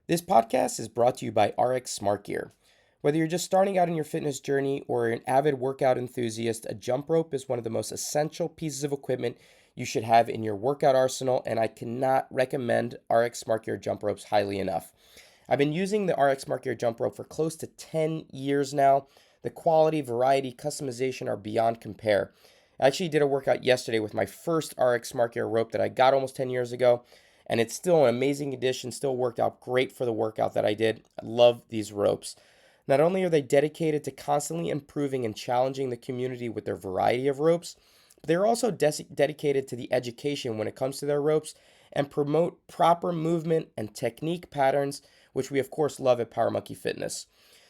This podcast is brought to you by RX Smart Gear. Whether you're just starting out in your fitness journey or an avid workout enthusiast, a jump rope is one of the most essential pieces of equipment you should have in your workout arsenal, and I cannot recommend RX Smart Gear jump ropes highly enough. I've been using the RX Smart Gear jump rope for close to 10 years now. The quality, variety, customization are beyond compare. I actually did a workout yesterday with my first RX Smart Gear rope that I got almost 10 years ago, and it's still an amazing addition, still worked out great for the workout that I did. I love these ropes. Not only are they dedicated to constantly improving and challenging the community with their variety of ropes, but they're also dedicated to the education when it comes to their ropes and promote proper movement and technique patterns, which we of course love at Power Monkey Fitness.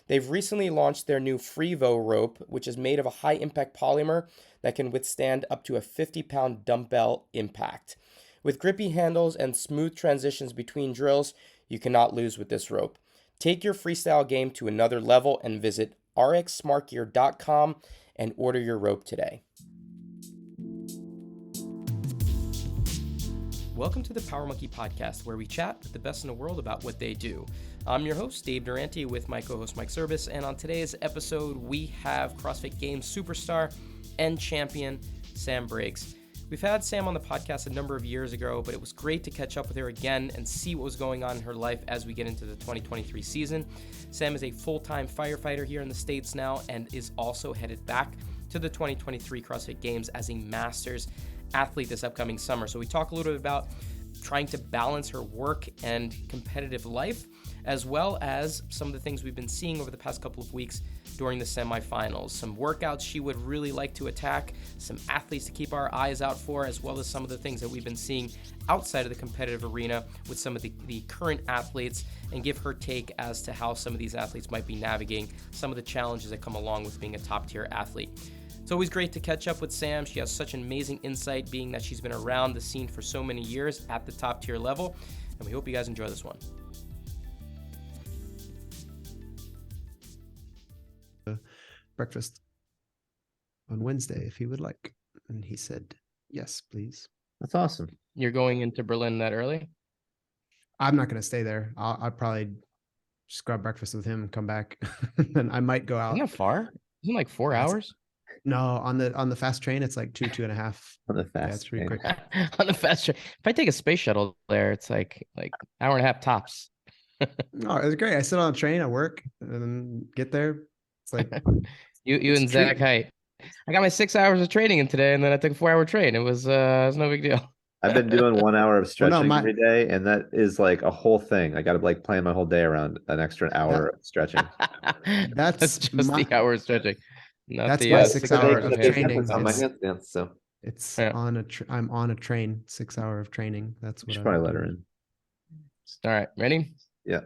They've recently launched their new Frevo rope, which is made of a high impact polymer that can withstand up to a 50-pound dumbbell impact. With grippy handles and smooth transitions between drills, you cannot lose with this rope. Take your freestyle game to another level and visit rxsmartgear.com and order your rope today. Welcome to the Power Monkey Podcast, where we chat with the best in the world about what they do. I'm your host, Dave Durante, with my co-host, Mike Service, and on today's episode, we have CrossFit Games superstar and champion, Sam Briggs. We've had Sam on the podcast a number of years ago, but it was great to catch up with her again and see what was going on in her life as we get into the 2023 season. Sam is a full-time firefighter here in the States now and is also headed back to the 2023 CrossFit Games as a Masters athlete this upcoming summer. So we talk a little bit about trying to balance her work and competitive life, as well as some of the things we've been seeing over the past couple of weeks during the semifinals. Some workouts she would really like to attack, some athletes to keep our eyes out for, as well as some of the things that we've been seeing outside of the competitive arena with some of the current athletes, and give her take as to how some of these athletes might be navigating some of the challenges that come along with being a top-tier athlete. It's always great to catch up with Sam. She has such an amazing insight, being that she's been around the scene for so many years at the top-tier level, and we hope you guys enjoy this one. Breakfast on Wednesday if he would like. And he said, yes, please. That's awesome. You're going into Berlin that early? I'm not going to stay there. I'll probably just grab breakfast with him and come back. And I might go out. Isn't that far? Isn't it like 4 hours? No, on the fast train, it's like 2.5. On the fast it's pretty train. quick. On the fast train. If I take a space shuttle there, it's like hour and a half tops. Oh, it's great. I sit on a train, I work, and then get there. It's like you and Zach Height. I got my 6 hours of training in today, and then I took a 4-hour train. It was no big deal. I've been doing 1 hour of stretching every day, and that is like a whole thing. I got to like plan my whole day around an extra hour of stretching. That's just the hour of stretching. That's my 6 hours of training. On my handstands, so it's on I'm on a train. 6 hour of training. That's what you should probably let her in. All right, ready? Yeah.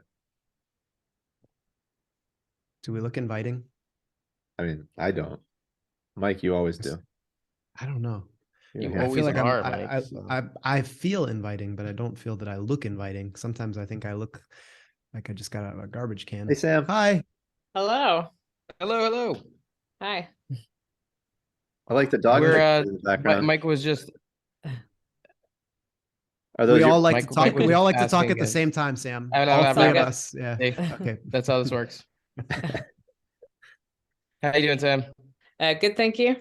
Do we look inviting? I mean, I don't. Mike, you always do. I don't know. You I always feel like are, Mike, Mike, so. I feel inviting, but I don't feel that I look inviting. Sometimes I think I look like I just got out of a garbage can. Hey, Sam. Hi. Hello. Hello. Hi. I like the dog in the background. Mike was just. Are those we all like Mike, to talk. Mike We all like to talk asking at the same time, Sam. I know, All I'm three not- of us. Yeah. Hey, Okay. that's how this works. How you doing, Sam? Good, thank you.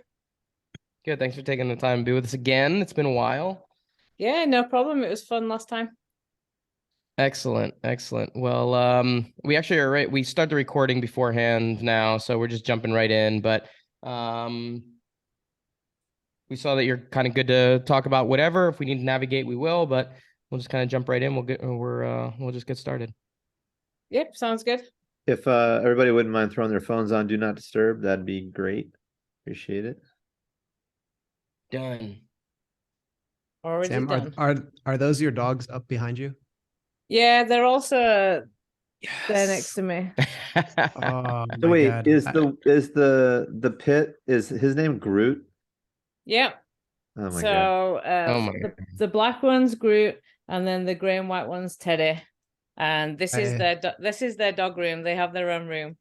Good. Thanks for taking the time to be with us again. It's been a while. Yeah, no problem. It was fun last time. Excellent. Well, we actually are right. We started the recording beforehand now, so we're just jumping right in. But we saw that you're kind of good to talk about whatever. If we need to navigate, we will. But we'll just kind of jump right in. We'll just get started. Yep, sounds good. If everybody wouldn't mind throwing their phones on Do Not Disturb, that'd be great. Appreciate it. Done. Already Sam, done. are those your dogs up behind you? Yeah, they're also there next to me. Oh, So my wait, God. is the pit, is his name Groot? Yeah. Oh my god. So Oh my the black one's Groot, and then the grey and white one's Teddy. And this is their dog room. They have their own room.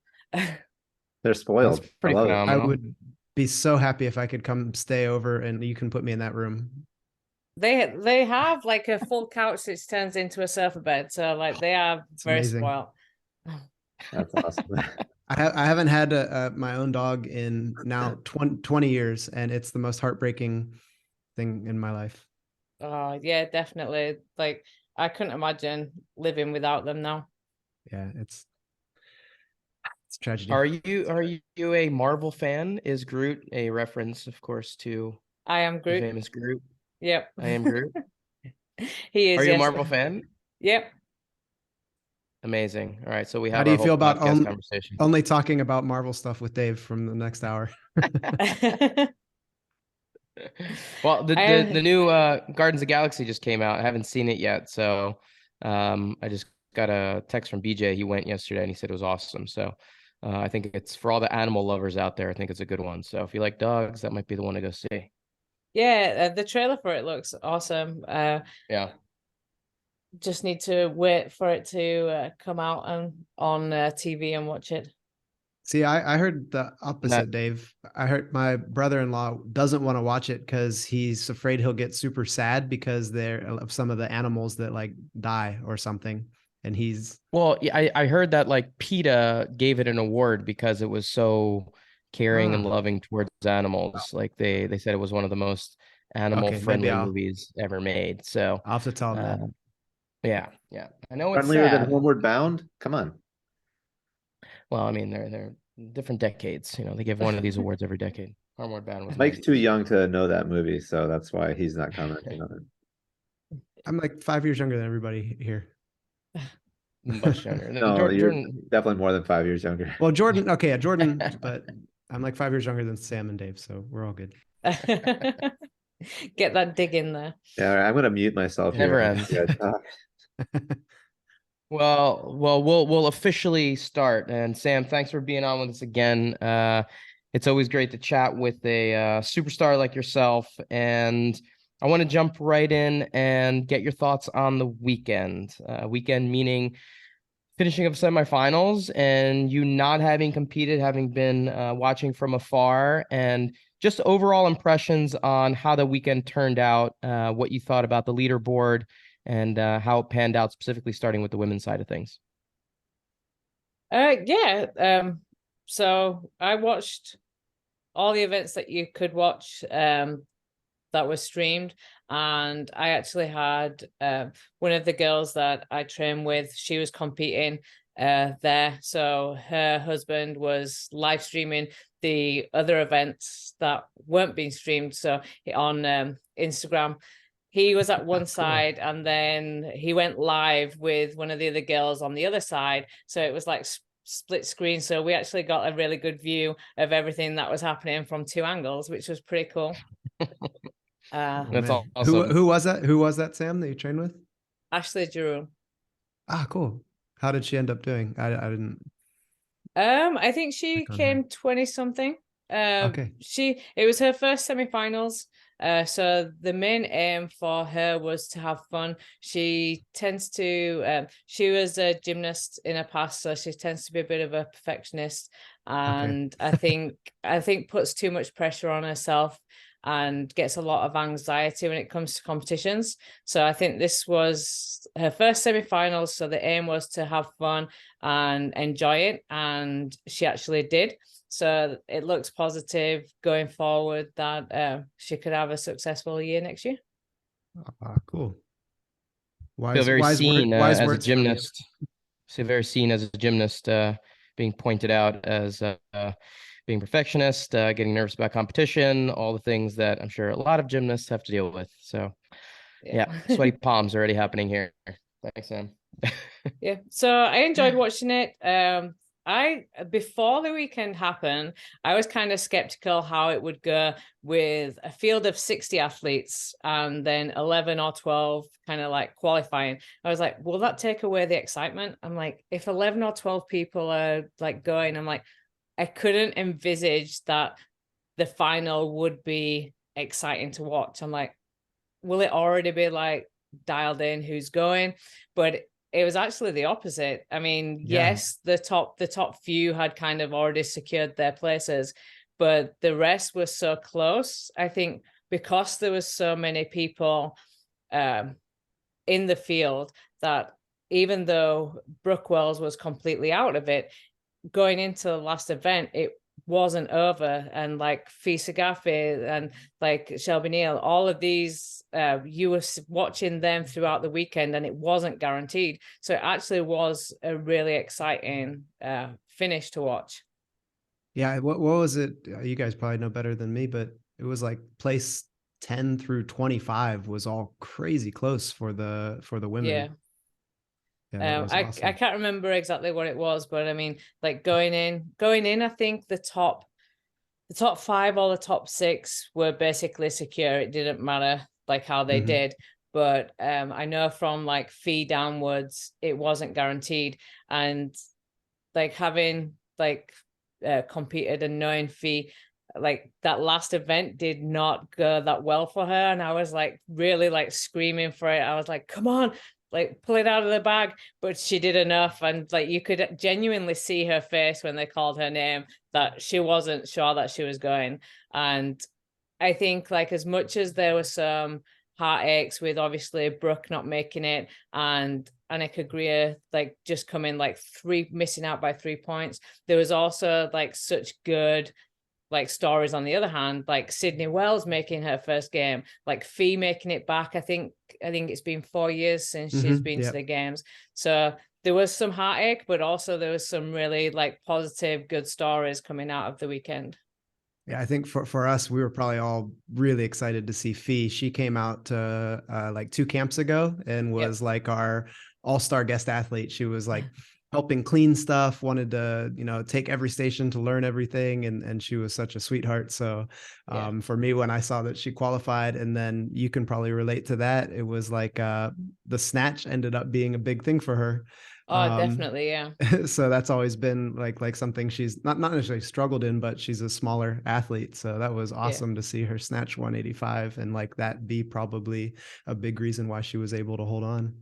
They're spoiled. That's pretty I love it. I phenomenal. would be so happy if I could come stay over and you can put me in that room. They have like a full couch that turns into a sofa bed. So like they are very amazing. spoiled. That's awesome. I haven't had my own dog in now 20 years, and it's the most heartbreaking thing in my life. Oh yeah, definitely. Like I couldn't imagine living without them now. Yeah, it's tragedy. Are you a Marvel fan? Is Groot a reference, of course, to I am the Groot. famous Groot? Yep. I am Groot. He is. Are you a Yes. Marvel fan? Yep. Amazing. All right, so we How have do our you whole feel about podcast conversation. only talking about Marvel stuff with Dave from the next hour? Well, the new Guardians of the Galaxy just came out. I haven't seen it yet, so I just got a text from BJ. He went yesterday and he said it was awesome. So I think it's for all the animal lovers out there. I think it's a good one. So if you like dogs, that might be the one to go see. Yeah, the trailer for it looks awesome. Yeah. Just need to wait for it to come out and on TV and watch it. See, I heard the opposite, Dave. I heard my brother-in-law doesn't want to watch it because he's afraid he'll get super sad because they're of some of the animals that like die or something. And well, yeah, I heard that like PETA gave it an award because it was so caring and loving towards animals. Like they said it was one of the most animal friendly movies ever made. So I'll have to tell them that. Yeah. I know it's Friendlier sad. than Homeward Bound? Come on. Well, I mean, they're different decades. You know, they give one of these awards every decade. Homeward Bound was Mike's too amazing. young to know that movie, so that's why he's not commenting on it. I'm like 5 years younger than everybody here. Much younger. No, you're definitely more than 5 years younger. Well, Jordan, okay, Jordan, but I'm like 5 years younger than Sam and Dave, so we're all good. Get that dig in there. Yeah, I'm gonna mute myself here. Never ends. Well, we'll officially start. And Sam, thanks for being on with us again. It's always great to chat with a superstar like yourself. And I want to jump right in and get your thoughts on the weekend. Weekend meaning finishing of semifinals and you not having competed, having been watching from afar, and just overall impressions on how the weekend turned out, what you thought about the leaderboard, and how it panned out, specifically starting with the women's side of things. So I watched all the events that you could watch that were streamed, and I actually had one of the girls that I train with, she was competing there, so her husband was live streaming the other events that weren't being streamed. So on Instagram, he was at one side and then he went live with one of the other girls on the other side. So it was like split screen. So we actually got a really good view of everything that was happening from two angles, which was pretty cool. That's awesome. Who was that? Who was that, Sam, that you trained with? Ashley Giroux. Ah, cool. How did she end up doing? I didn't. I think she came 20 something. Okay. It was her first semifinals. So the main aim for her was to have fun. She tends to, she was a gymnast in her past, so she tends to be a bit of a perfectionist, and I think puts too much pressure on herself and gets a lot of anxiety when it comes to competitions. So I think this was her first semifinals. So the aim was to have fun and enjoy it, and she actually did. So it looks positive going forward that she could have a successful year next year. Cool. Feel very seen as a gymnast. Feel very seen as a gymnast, being pointed out as being perfectionist, getting nervous about competition, all the things that I'm sure a lot of gymnasts have to deal with. So yeah, sweaty palms already happening here. Thanks, Sam. Yeah, so I enjoyed watching it. Before the weekend happened, I was kind of skeptical how it would go with a field of 60 athletes and then 11 or 12 kind of like qualifying. I was like, will that take away the excitement? I'm like, if 11 or 12 people are like going, I'm like, I couldn't envisage that the final would be exciting to watch. I'm like, will it already be like dialed in who's going? But it was actually the opposite. I mean, yes, the top few had kind of already secured their places, but the rest was so close. I think because there was so many people in the field, that even though Brooke Wells was completely out of it, going into the last event, it wasn't over. And like Fisa Gaffey and like Shelby Neal, all of these, you were watching them throughout the weekend and it wasn't guaranteed. So it actually was a really exciting finish to watch. Yeah, what was it? You guys probably know better than me, but it was like place 10 through 25 was all crazy close for the women. Yeah. Yeah, I can't remember exactly what it was, but I mean, like going in, I think the top 5 or the top 6 were basically secure. It didn't matter like how they did. But I know from like fee downwards, it wasn't guaranteed. And like having like competed and knowing fee, like that last event did not go that well for her. And I was like really like screaming for it. I was like, come on, like pull it out of the bag. But she did enough. And like you could genuinely see her face when they called her name, that she wasn't sure that she was going. And I think like as much as there were some heartaches with obviously Brooke not making it and Annika Greer like just coming like missing out by 3 points, there was also like such good like stories on the other hand, like Sydney Wells making her first game, like Fee making it back. I think it's been 4 years since she's been to the games. So there was some heartache, but also there was some really like positive, good stories coming out of the weekend. Yeah, I think for us, we were probably all really excited to see Fee. She came out to like 2 camps ago and was like our all-star guest athlete. She was like helping clean stuff, wanted to, you know, take every station to learn everything. And she was such a sweetheart. So for me, when I saw that she qualified, and then you can probably relate to that, it was like the snatch ended up being a big thing for her. Oh, definitely. Yeah. So that's always been like something she's not necessarily struggled in, but she's a smaller athlete. So that was awesome to see her snatch 185 and like that be probably a big reason why she was able to hold on.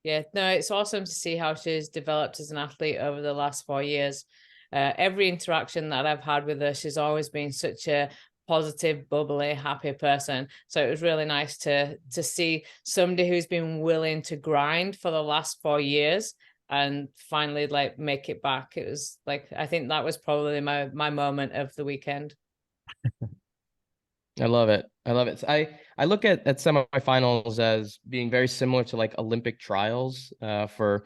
Yeah, no, it's awesome to see how she's developed as an athlete over the last 4 years. Every interaction that I've had with her, she's always been such a positive, bubbly, happy person. So it was really nice to see somebody who's been willing to grind for the last 4 years and finally like make it back. It was like, I think that was probably my moment of the weekend. I love it. I love it. I look at semifinals as being very similar to like Olympic trials for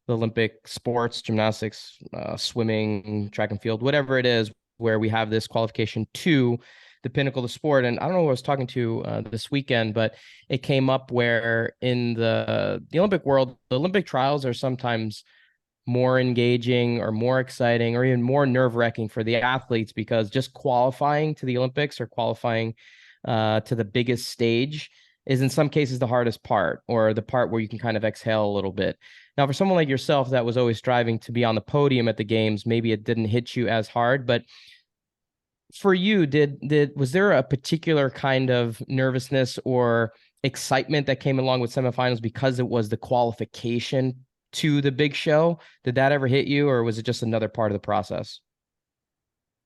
the Olympic sports, gymnastics, swimming, track and field, whatever it is, where we have this qualification to the pinnacle of the sport. And I don't know who I was talking to this weekend, but it came up where in the Olympic world, the Olympic trials are sometimes more engaging or more exciting or even more nerve-wracking for the athletes, because just qualifying to the Olympics or qualifying to the biggest stage is in some cases the hardest part, or the part where you can kind of exhale a little bit. Now, for someone like yourself that was always striving to be on the podium at the games, maybe it didn't hit you as hard, but for you, was there a particular kind of nervousness or excitement that came along with semifinals because it was the qualification to the big show? Did that ever hit you, or was it just another part of the process?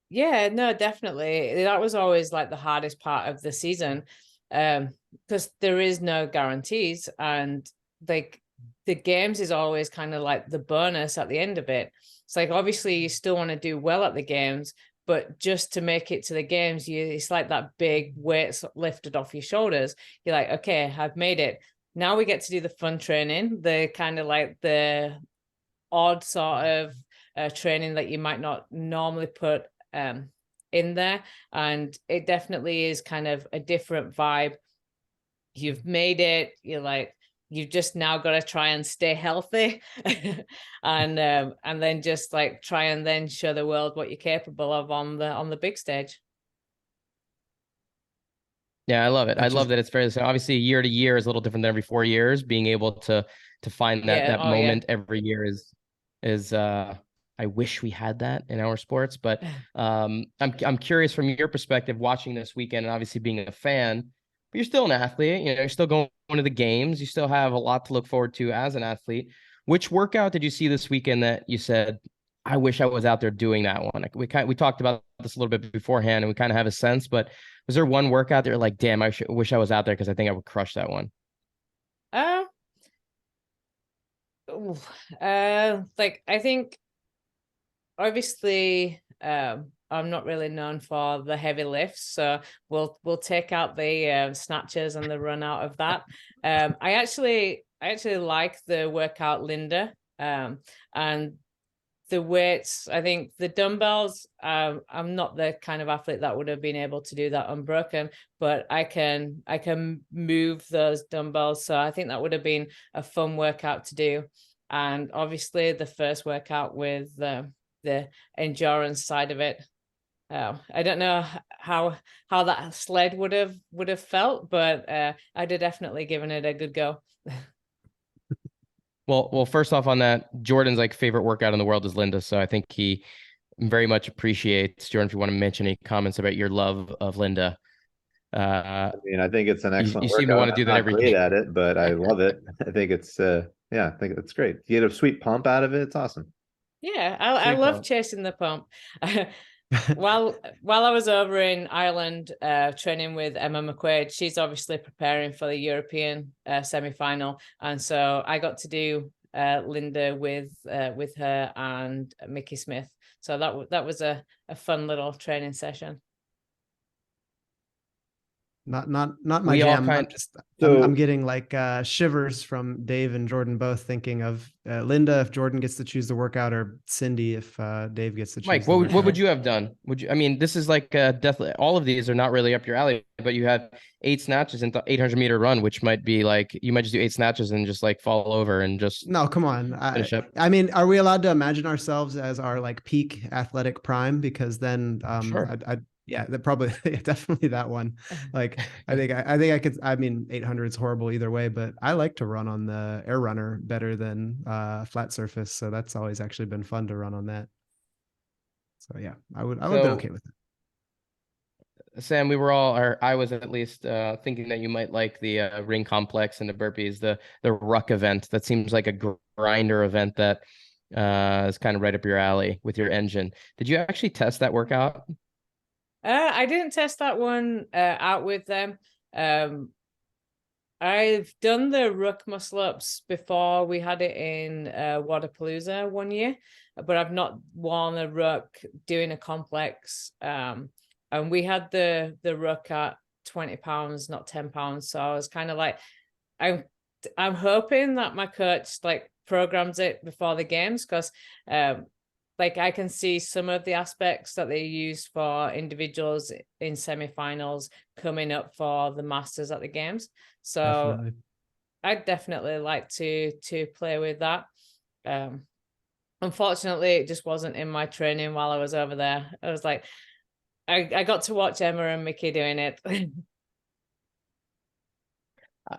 Yeah, no, definitely. That was always like the hardest part of the season, because there is no guarantees, and like the games is always kind of like the bonus at the end of it. It's like obviously you still want to do well at the games, but just to make it to the games, it's like that big weight lifted off your shoulders. You're like, okay, I've made it. Now we get to do the fun training, the kind of like the odd sort of training that you might not normally put in there. And it definitely is kind of a different vibe. You've made it. You're like, you've just now got to try and stay healthy and then just like try and then show the world what you're capable of on the big stage. Yeah, I love it. I love that it's very, obviously year to year is a little different than every 4 years. Being able to find that moment every year is I wish we had that in our sports, but I'm curious from your perspective watching this weekend, and obviously being a fan, but you're still an athlete, you know, you're still going to the games, you still have a lot to look forward to as an athlete. Which workout did you see this weekend that you said, I wish I was out there doing that one? Like we talked about this a little bit beforehand and we kind of have a sense, but was there one workout that you're like, damn, wish I was out there because I think I would crush that one? Like I think obviously I'm not really known for the heavy lifts, so we'll take out the snatches and the run out of that. I actually like the workout Linda, and the weights. I think the dumbbells, I'm not the kind of athlete that would have been able to do that unbroken, but I can move those dumbbells, so I think that would have been a fun workout to do. And obviously the first workout with the endurance side of it, I don't know how that sled would have felt, but I'd have definitely given it a good go. Well, first off on that, Jordan's like favorite workout in the world is Linda, so I think he very much appreciates. Jordan, if you want to mention any comments about your love of Linda. I mean, I think it's an excellent you workout. seem to want to do I'm that not every great day. at it, but I love it. I think it's yeah, I think it's great. You get a sweet pump out of it. It's awesome. Yeah, I love chasing the pump. While I was over in Ireland training with Emma McQuaid, she's obviously preparing for the European semi-final, and so I got to do Linda with her and Mickey Smith. So that was a fun little training session. Not my jam. I'm getting like shivers from Dave and Jordan both thinking of Linda if Jordan gets to choose the workout, or Cindy if Dave gets to choose. Mike, what would you have done? I mean, this is like definitely all of these are not really up your alley, but you had 8 snatches in the 800-meter run, which might be like you might just do 8 snatches and just like fall over and just no, come on. I mean, are we allowed to imagine ourselves as our like peak athletic prime? Because then sure. Yeah, that probably definitely that one. Like I think I could. I mean, 800 is horrible either way, but I like to run on the air runner better than flat surface. So that's always actually been fun to run on that. So yeah, I would have been okay with it. Sam, we were all, or I was at least thinking that you might like the ring complex and the burpees, the ruck event. That seems like a grinder event that is kind of right up your alley with your engine. Did you actually test that workout? I didn't test that one out with them. I've done the ruck muscle ups before. We had it in Wadapalooza one year, but I've not worn a ruck doing a complex. And we had the ruck at 20 pounds, not 10 pounds. So I was kind of like, I'm hoping that my coach like programs it before the games, because like I can see some of the aspects that they use for individuals in semifinals coming up for the masters at the games. So definitely. I'd definitely like to play with that. Unfortunately, it just wasn't in my training while I was over there. I was like, I got to watch Emma and Mickey doing it.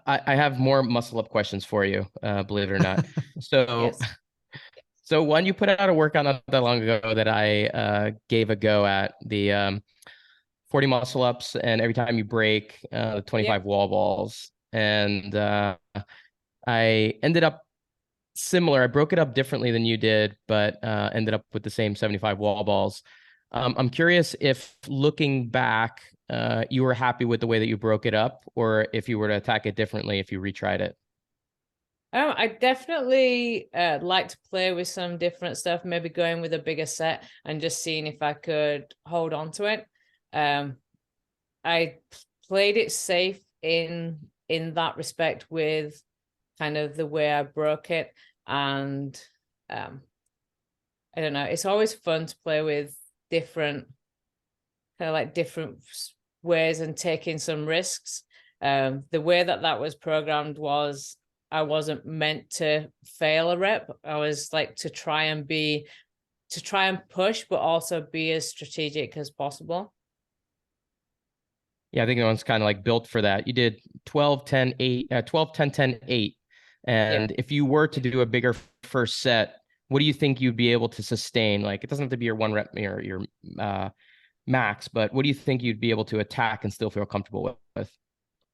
I have more muscle up questions for you, believe it or not. So yes. So one, you put out a workout not that long ago that I gave a go at, the 40 muscle ups, and every time you break 25 wall balls. And I ended up similar. I broke it up differently than you did, but ended up with the same 75 wall balls. I'm curious if looking back, you were happy with the way that you broke it up, or if you were to attack it differently if you retried it. I definitely like to play with some different stuff, maybe going with a bigger set and just seeing if I could hold on to it. I played it safe in that respect with kind of the way I broke it. And I don't know, it's always fun to play with different ways and taking some risks. The way that was programmed was I wasn't meant to fail a rep. I was like to try and push, but also be as strategic as possible. Yeah, I think that one's kind of like built for that. You did 12, 10, 8, 12, 10, 10, 8. And if you were to do a bigger first set, what do you think you'd be able to sustain? Like, it doesn't have to be your one rep or your max, but what do you think you'd be able to attack and still feel comfortable with?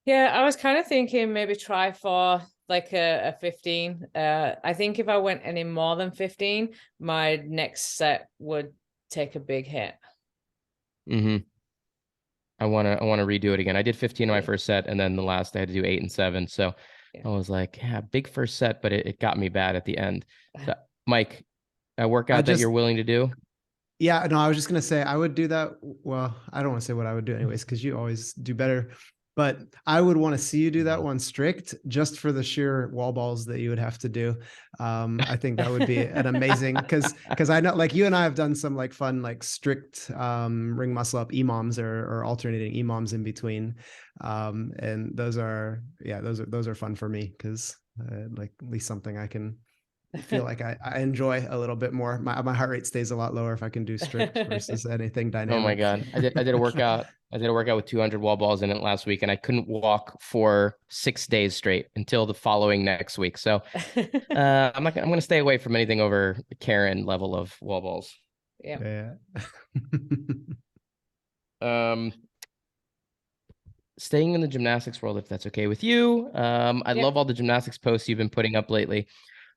Yeah, I was kind of thinking maybe try for like a 15. I think if I went any more than 15, my next set would take a big hit. Mm-hmm. I want to redo it again. I did 15 in my first set, and then the last I had to do 8 and 7. So Yeah. I was like, yeah, big first set, but it got me bad at the end. So, Mike, a workout that you're willing to do? Yeah, no, I was just gonna say I would do that. Well, I don't want to say what I would do anyways, because you always do better. But I would want to see you do that one strict, just for the sheer wall balls that you would have to do. I think that would be an amazing, because I know, like, you and I have done some like fun, like strict ring muscle up EMOMs, or alternating EMOMs in between. And those are fun for me, because like at least something I can feel like I enjoy a little bit more. My heart rate stays a lot lower if I can do strict versus anything dynamic. Oh my God. I did a workout. I did a workout with 200 wall balls in it last week, and I couldn't walk for 6 days straight until the following next week. So I'm going to stay away from anything over the Karen level of wall balls. Yeah. Staying in the gymnastics world, if that's okay with you. I love all the gymnastics posts you've been putting up lately.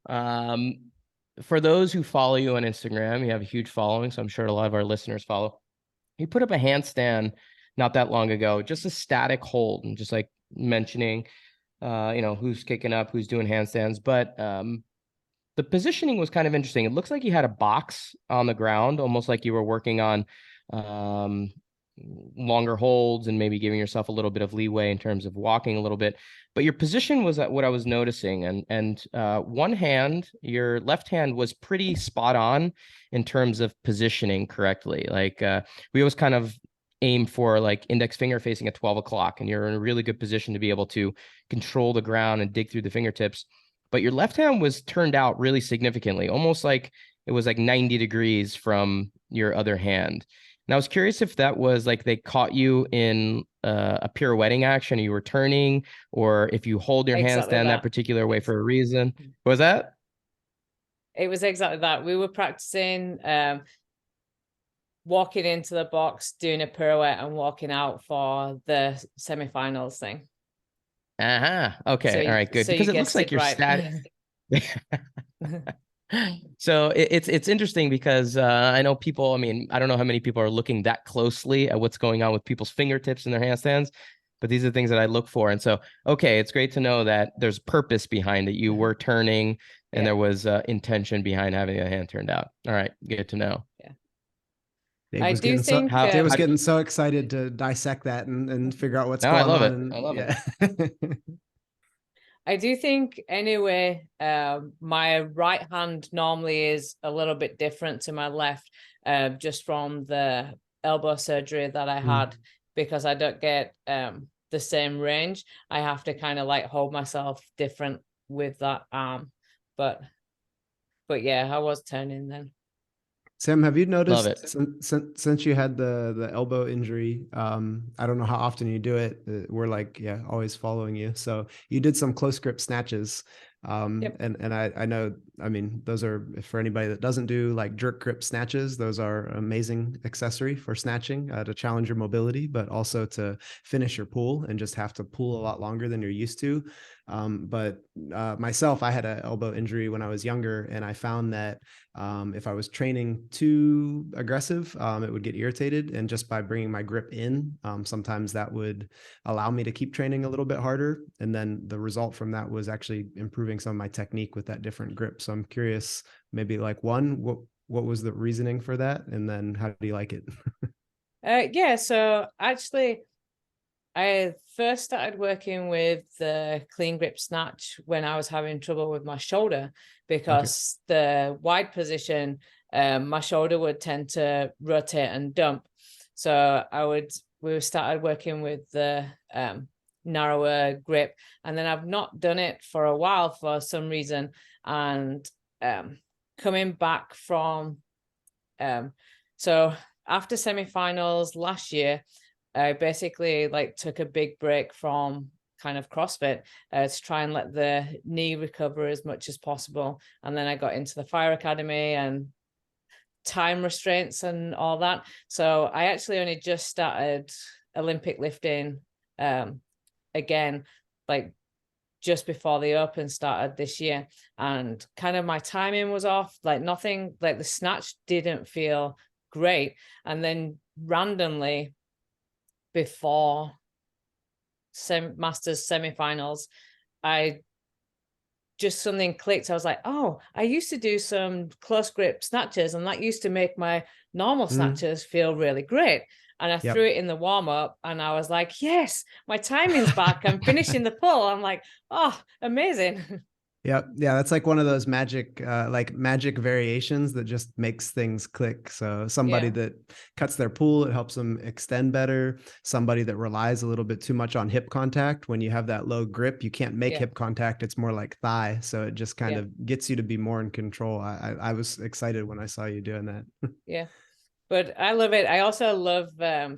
For those who follow you on Instagram, you have a huge following, so I'm sure a lot of our listeners follow. You put up a handstand not that long ago, just a static hold, and just like mentioning, who's kicking up, who's doing handstands. But the positioning was kind of interesting. It looks like you had a box on the ground, almost like you were working on longer holds and maybe giving yourself a little bit of leeway in terms of walking a little bit. But your position was what I was noticing. And one hand, your left hand, was pretty spot on in terms of positioning correctly. Like we always kind of aim for like index finger facing at 12 o'clock, and you're in a really good position to be able to control the ground and dig through the fingertips. But your left hand was turned out really significantly, almost like it was like 90 degrees from your other hand. And I was curious if that was like they caught you in a pirouetting action, you were turning, or if you hold your handstand that particular way for a reason. What was that? It was exactly that. We were practicing walking into the box, doing a pirouette, and walking out for the semifinals thing. Okay. So, all right. Good. Because it looks like you're static. So it's interesting because I know people, I mean, I don't know how many people are looking that closely at what's going on with people's fingertips and their handstands, but these are things that I look for. And so, okay, it's great to know that there's purpose behind it. You were turning, and there was intention behind having a hand turned out. All right. Good to know. Yeah. Dave was getting so excited to dissect that and figure out what's going on. I love it. I do think anyway, my right hand normally is a little bit different to my left, just from the elbow surgery that I had, because I don't get the same range. I have to kind of like hold myself different with that arm. But yeah, I was turning then. Sam, have you noticed since you had the elbow injury? I don't know how often you do it. We're like, always following you. So you did some close grip snatches. And I know, I mean, those are, for anybody that doesn't do like jerk grip snatches, those are an amazing accessory for snatching, to challenge your mobility, but also to finish your pull and just have to pull a lot longer than you're used to. But myself, I had an elbow injury when I was younger, and I found that if I was training too aggressive, it would get irritated. And just by bringing my grip in, sometimes that would allow me to keep training a little bit harder. And then the result from that was actually improving some of my technique with that different grip. So I'm curious, maybe like what was the reasoning for that? And then how do you like it? So actually, I first started working with the clean grip snatch when I was having trouble with my shoulder, because the wide position, my shoulder would tend to rotate and dump. So we started working with the narrower grip, and then I've not done it for a while for some reason. And coming back from, so after semifinals last year, I basically like took a big break from kind of CrossFit to try and let the knee recover as much as possible. And then I got into the Fire Academy and time restraints and all that. So I actually only just started Olympic lifting again, like just before the Open started this year. And kind of my timing was off, like nothing, like the snatch didn't feel great. And then randomly, before Masters semifinals, I just something clicked. I was like, oh, I used to do some close grip snatches, and that used to make my normal snatches feel really great. And I threw it in the warm up, and I was like, yes, my timing's back. I'm finishing the pull. I'm like, oh, amazing. Yep. Yeah, that's like one of those magic variations that just makes things click. So somebody that cuts their pull, it helps them extend better. Somebody that relies a little bit too much on hip contact. When you have that low grip, you can't make hip contact. It's more like thigh. So it just kind of gets you to be more in control. I was excited when I saw you doing that. Yeah, but I love it. I also love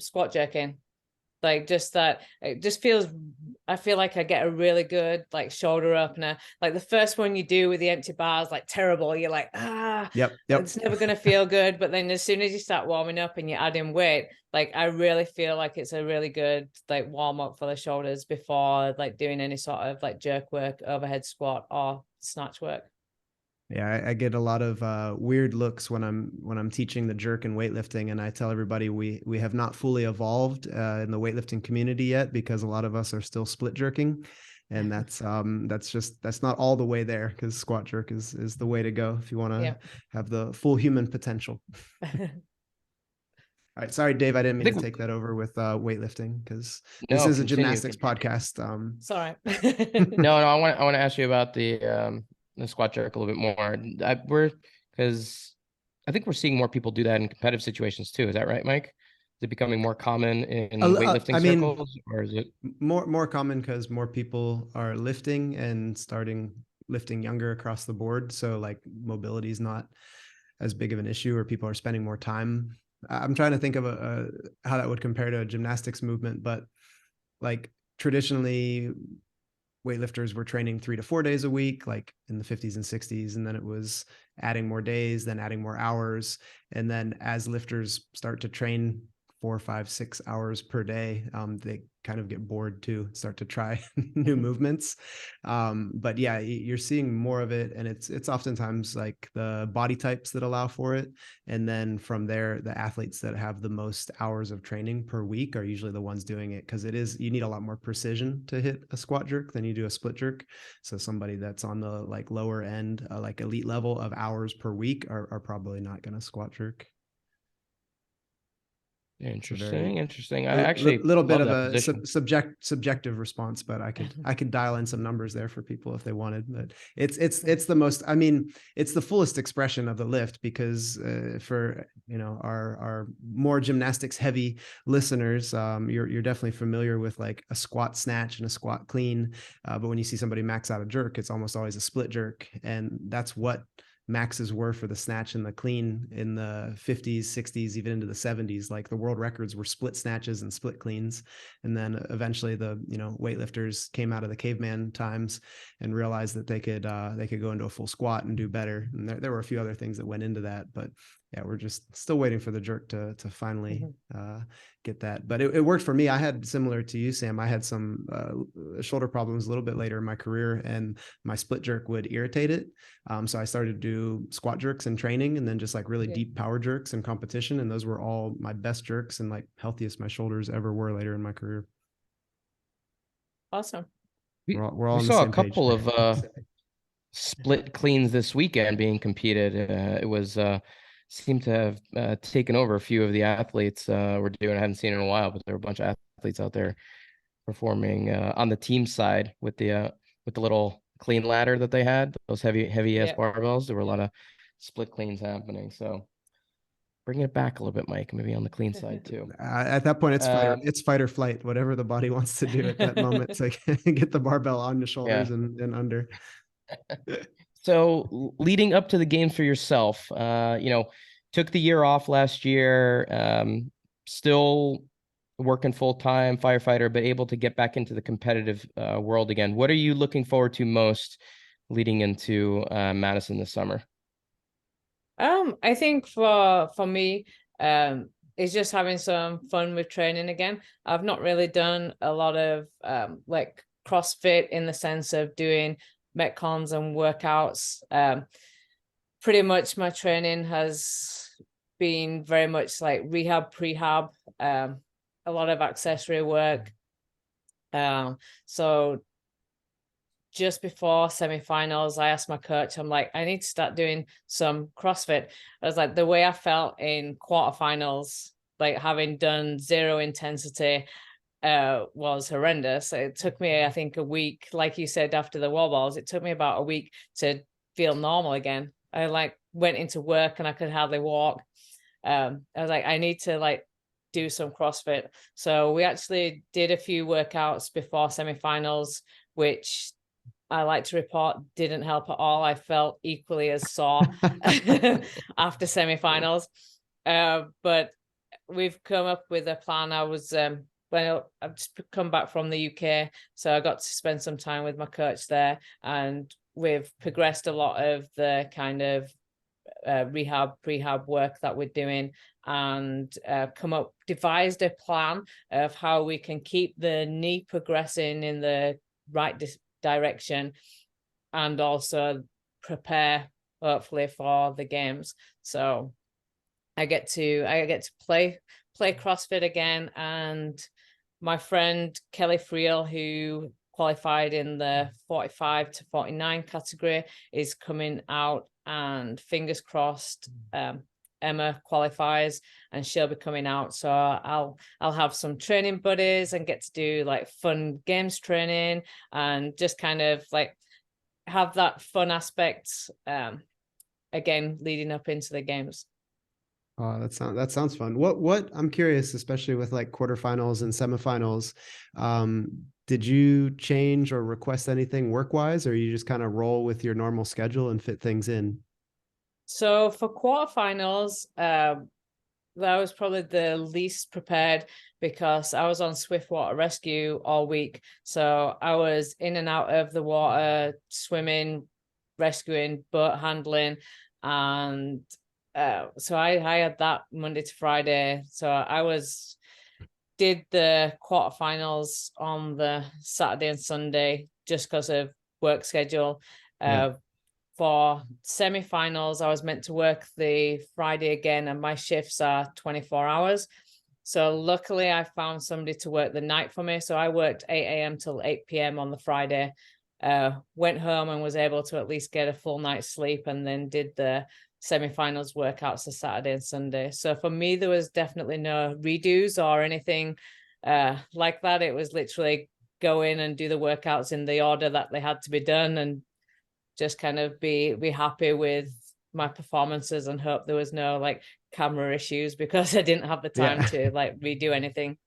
squat jerking. Like just that, it just feels, I feel like I get a really good like shoulder opener. Like the first one you do with the empty bars, like terrible. You're like, yep. It's never going to feel good. But then as soon as you start warming up and you add in weight, like I really feel like it's a really good like warm up for the shoulders before like doing any sort of like jerk work, overhead squat or snatch work. Yeah, I get a lot of weird looks when I'm teaching the jerk and weightlifting, and I tell everybody we have not fully evolved in the weightlifting community yet, because a lot of us are still split jerking, and that's not all the way there, because squat jerk is the way to go if you want to have the full human potential. All right, sorry, Dave, I didn't mean to take that over with weightlifting, because this is a gymnastics podcast. Sorry. No, I want to ask you about the squat jerk a little bit more. Because I think we're seeing more people do that in competitive situations too. Is that right, Mike? Is it becoming more common in weightlifting circles, or is it more common because more people are lifting and starting lifting younger across the board? So like mobility is not as big of an issue, or people are spending more time. I'm trying to think of how that would compare to a gymnastics movement, but like traditionally weightlifters were training 3 to 4 days a week, like in the 50s and 60s. And then it was adding more days, then adding more hours. And then as lifters start to train 4, 5, 6 hours per day, they kind of get bored too, start to try new movements. But yeah, you're seeing more of it, and it's oftentimes like the body types that allow for it. And then from there, the athletes that have the most hours of training per week are usually the ones doing it, because you need a lot more precision to hit a squat jerk than you do a split jerk. So somebody that's on the like lower end, like elite level of hours per week are probably not going to squat jerk. Interesting. I actually little bit of a subjective response, but I could dial in some numbers there for people if they wanted. But it's the most, I mean, it's the fullest expression of the lift, because for our more gymnastics heavy listeners, you're definitely familiar with like a squat snatch and a squat clean, but when you see somebody max out a jerk, it's almost always a split jerk, and that's what maxes were for the snatch and the clean in the 50s, 60s, even into the 70s. Like the world records were split snatches and split cleans. And then eventually the weightlifters came out of the caveman times and realized that they could go into a full squat and do better. And there were a few other things that went into that, but yeah, we're just still waiting for the jerk to finally get that. But it worked for me. I had, similar to you, Sam, I had some shoulder problems a little bit later in my career, and my split jerk would irritate it. So I started to do squat jerks in training, and then just like really deep power jerks in competition. And those were all my best jerks and like healthiest my shoulders ever were later in my career. Awesome. We're all we saw a couple of split cleans this weekend being competed. It was seemed to have taken over a few of the athletes were doing. I hadn't seen it in a while, but there were a bunch of athletes out there performing on the team side with the little clean ladder that they had, those heavy ass barbells. There were a lot of split cleans happening. So bring it back a little bit, Mike, maybe on the clean side too. At that point, it's fight or flight, whatever the body wants to do at that moment to get the barbell on the shoulders and under. So leading up to the games for yourself, took the year off last year, still working full-time, firefighter, but able to get back into the competitive world again. What are you looking forward to most leading into Madison this summer? I think for me, it's just having some fun with training again. I've not really done a lot of like CrossFit in the sense of doing metcons and workouts. Pretty much my training has been very much like rehab, prehab, a lot of accessory work. So just before semifinals, I asked my coach, I'm like, I need to start doing some CrossFit. I was like, the way I felt in quarterfinals, like having done 0 intensity, was horrendous. It took me, I think, a week, like you said, after the wall balls, it took me about a week to feel normal again. I like went into work and I could hardly walk. I was like, I need to like do some CrossFit. So we actually did a few workouts before semifinals, which I like to report didn't help at all. I felt equally as sore after semifinals. But we've come up with a plan. I was well, I've just come back from the UK, so I got to spend some time with my coach there, and we've progressed a lot of the kind of rehab, prehab work that we're doing, and devised a plan of how we can keep the knee progressing in the right direction, and also prepare hopefully for the games. So I get to play CrossFit again, and my friend Kelly Friel, who qualified in the 45 to 49 category, is coming out, and fingers crossed Emma qualifies and she'll be coming out. So I'll have some training buddies and get to do like fun games training, and just kind of like have that fun aspect again leading up into the games. Oh, that sounds fun. What I'm curious, especially with like quarterfinals and semifinals, did you change or request anything work-wise, or you just kind of roll with your normal schedule and fit things in? So for quarterfinals, that was probably the least prepared, because I was on swiftwater rescue all week. So I was in and out of the water, swimming, rescuing, boat handling, and so I had that Monday to Friday. So did the quarterfinals on the Saturday and Sunday just because of work schedule. For semifinals, I was meant to work the Friday again, and my shifts are 24 hours. So luckily I found somebody to work the night for me. So I worked 8 a.m. till 8 p.m. on the Friday, went home and was able to at least get a full night's sleep, and then did the semifinals workouts the Saturday and Sunday. So for me, there was definitely no redos or anything like that. It was literally go in and do the workouts in the order that they had to be done, and just kind of be happy with my performances, and hope there was no like camera issues, because I didn't have the time to like redo anything.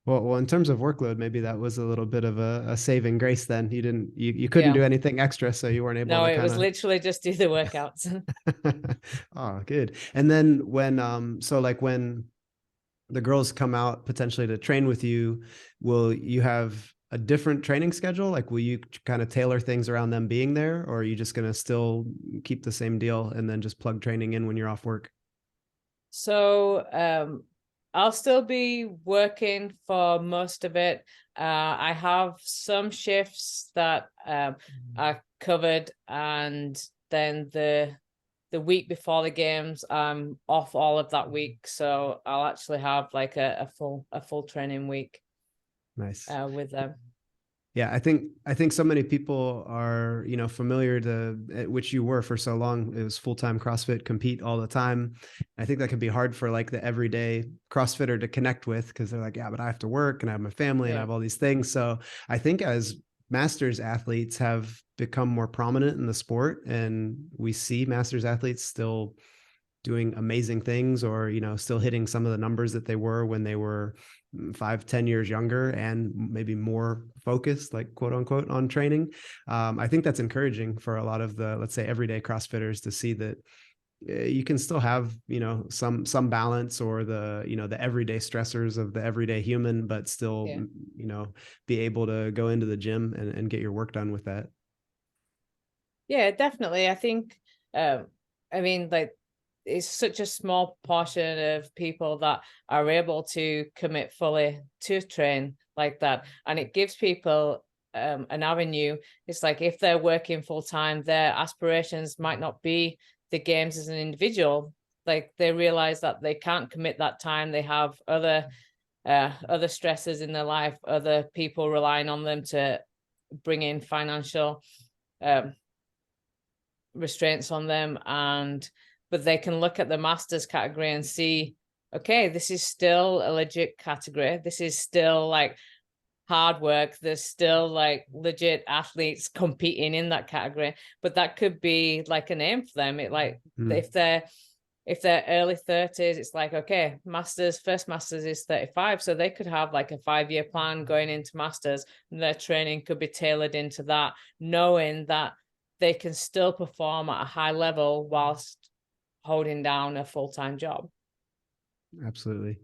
Well, in terms of workload, maybe that was a little bit of a saving grace then. You couldn't do anything extra, so you weren't able to it was literally just do the workouts. Oh, good. And then when so like when the girls come out potentially to train with you, will you have a different training schedule? Like, will you kind of tailor things around them being there, or are you just going to still keep the same deal and then just plug training in when you're off work? So I'll still be working for most of it. I have some shifts that are covered, and then the week before the games, I'm off all of that week. So I'll actually have like a full training week. Nice. With them. Yeah, I think so many people are, familiar to, which you were for so long. It was full-time CrossFit, compete all the time. I think that can be hard for like the everyday CrossFitter to connect with, because they're like, yeah, but I have to work and I have my family and I have all these things. So I think as masters athletes have become more prominent in the sport, and we see masters athletes still doing amazing things, or still hitting some of the numbers that they were when they were 5-10 years younger, and maybe more focused, like quote unquote, on training. I think that's encouraging for a lot of the, let's say, everyday CrossFitters to see that you can still have some balance, or the everyday stressors of the everyday human, but still be able to go into the gym and get your work done with that. Yeah, definitely. I think I mean, like, it's such a small portion of people that are able to commit fully to train like that, and it gives people an avenue. It's like if they're working full time, their aspirations might not be the games as an individual. Like, they realize that they can't commit that time. They have other stresses in their life, other people relying on them to bring in financial restraints on them, but they can look at the masters category and see, okay, this is still a legit category. This is still like hard work. There's still like legit athletes competing in that category, but that could be like an aim for them. It like if they're early 30s, it's like, okay, first masters is 35, so they could have like a 5-year plan going into masters, and their training could be tailored into that, knowing that they can still perform at a high level whilst holding down a full-time job. Absolutely.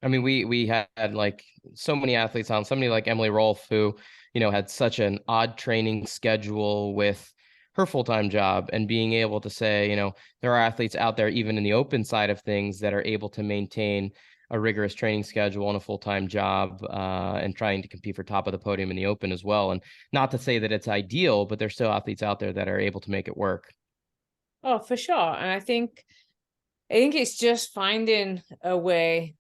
I mean, we had like so many athletes on, somebody like Emily Rolfe, who, you know, had such an odd training schedule with her full-time job, and being able to say, you know, there are athletes out there, even in the open side of things, that are able to maintain a rigorous training schedule and a full-time job, and trying to compete for top of the podium in the open as well. And not to say that it's ideal, but there's still athletes out there that are able to make it work. Oh, for sure. And I think it's just finding a way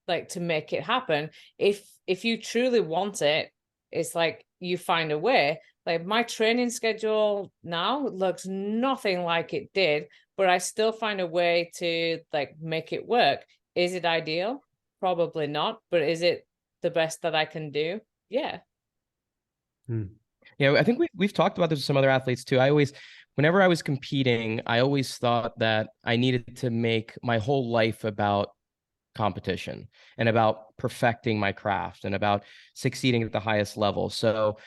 like to make it happen. If you truly want it, it's like you find a way. Like my training schedule now looks nothing like it did, but I still find a way to like make it work. Is it ideal? Probably not, but is it the best that I can do? Yeah. Yeah, I think we've talked about this with some other athletes too. Whenever I was competing, I always thought that I needed to make my whole life about competition and about perfecting my craft and about succeeding at the highest level. So,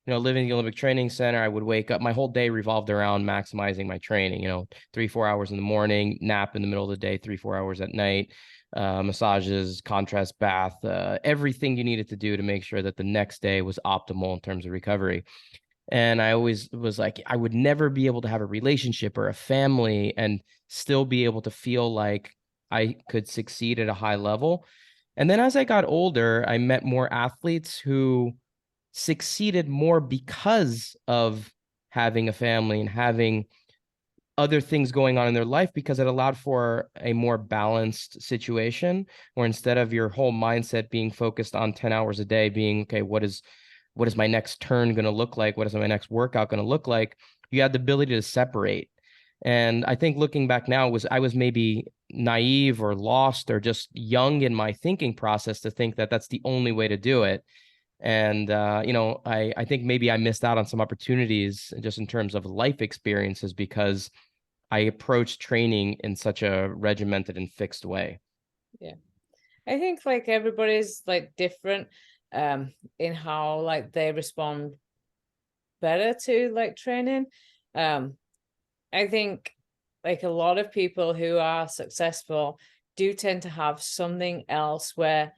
you know, living in the Olympic Training Center, I would wake up, my whole day revolved around maximizing my training, you know, 3-4 hours in the morning, nap in the middle of the day, 3-4 hours at night, massages, contrast bath, everything you needed to do to make sure that the next day was optimal in terms of recovery. And I always was like, I would never be able to have a relationship or a family and still be able to feel like I could succeed at a high level. And then as I got older, I met more athletes who succeeded more because of having a family and having other things going on in their life, because it allowed for a more balanced situation, where instead of your whole mindset being focused on 10 hours a day being, okay, what is my next turn going to look like? What is my next workout going to look like? You had the ability to separate. And I think looking back now, I was maybe naive or lost or just young in my thinking process to think that that's the only way to do it. And, you know, I think maybe I missed out on some opportunities just in terms of life experiences because I approached training in such a regimented and fixed way. Yeah. I think like everybody's like different in how like they respond better to like training. I think like a lot of people who are successful do tend to have something else where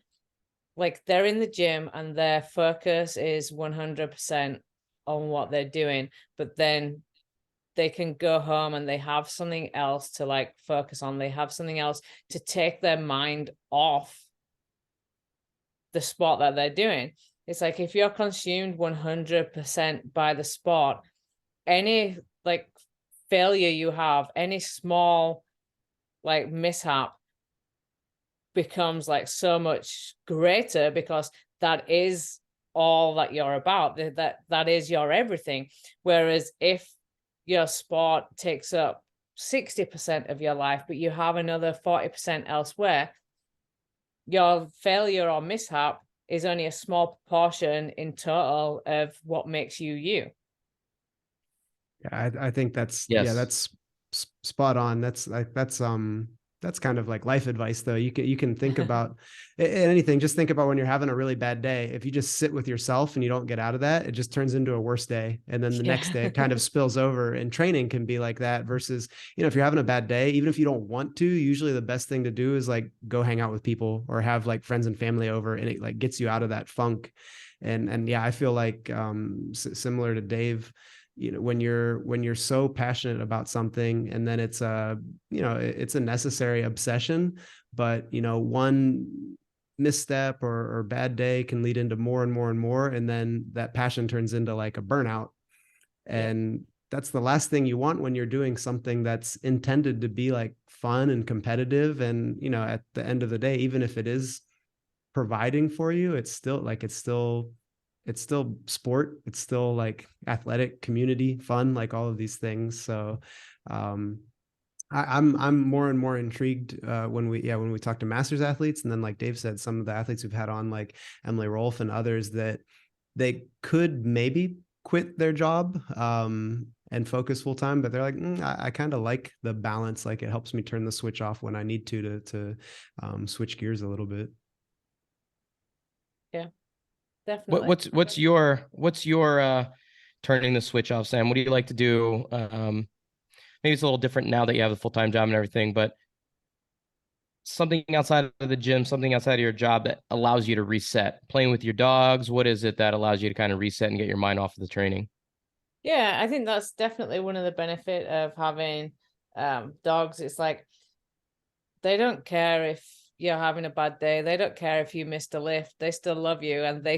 like they're in the gym and their focus is 100% on what they're doing, but then they can go home and they have something else to like focus on. They have something else to take their mind off the sport that they're doing. It's like if you're consumed 100% by the sport, any like failure you have, any small like mishap becomes like so much greater because that is all that you're about. That is your everything. Whereas if your sport takes up 60% of your life, but you have another 40% elsewhere, your failure or mishap is only a small portion in total of what makes you you. Yeah, I think that's Yes. Yeah, that's spot on. That's kind of like life advice though. You can think about anything. Just think about when you're having a really bad day. If you just sit with yourself and you don't get out of that, it just turns into a worse day. And then the next day it kind of spills over, and training can be like that versus, you know, if you're having a bad day, even if you don't want to, usually the best thing to do is like go hang out with people or have like friends and family over, and it like gets you out of that funk. And yeah, I feel like similar to Dave, you know, when you're so passionate about something, and then it's you know, it's a necessary obsession, but you know, one misstep or bad day can lead into more and more and more, and then that passion turns into like a burnout. And that's the last thing you want when you're doing something that's intended to be like fun and competitive. And you know, at the end of the day, even if it is providing for you, it's still it's still sport. It's still like athletic, community, fun, like all of these things. So I'm more and more intrigued when we talk to masters athletes, and then like Dave said, some of the athletes we've had on, like Emily Rolfe and others, that they could maybe quit their job and focus full time, but they're like, I kind of like the balance. Like it helps me turn the switch off when I need to switch gears a little bit. Yeah, definitely. What's your turning the switch off, Sam? What do you like to do? Maybe it's a little different now that you have a full-time job and everything, but something outside of the gym, something outside of your job that allows you to reset. Playing with your dogs, what is it that allows you to kind of reset and get your mind off of the training? Yeah, I think that's definitely one of the benefit of having dogs. It's like they don't care if you're having a bad day. They don't care if you missed a lift. They still love you, and they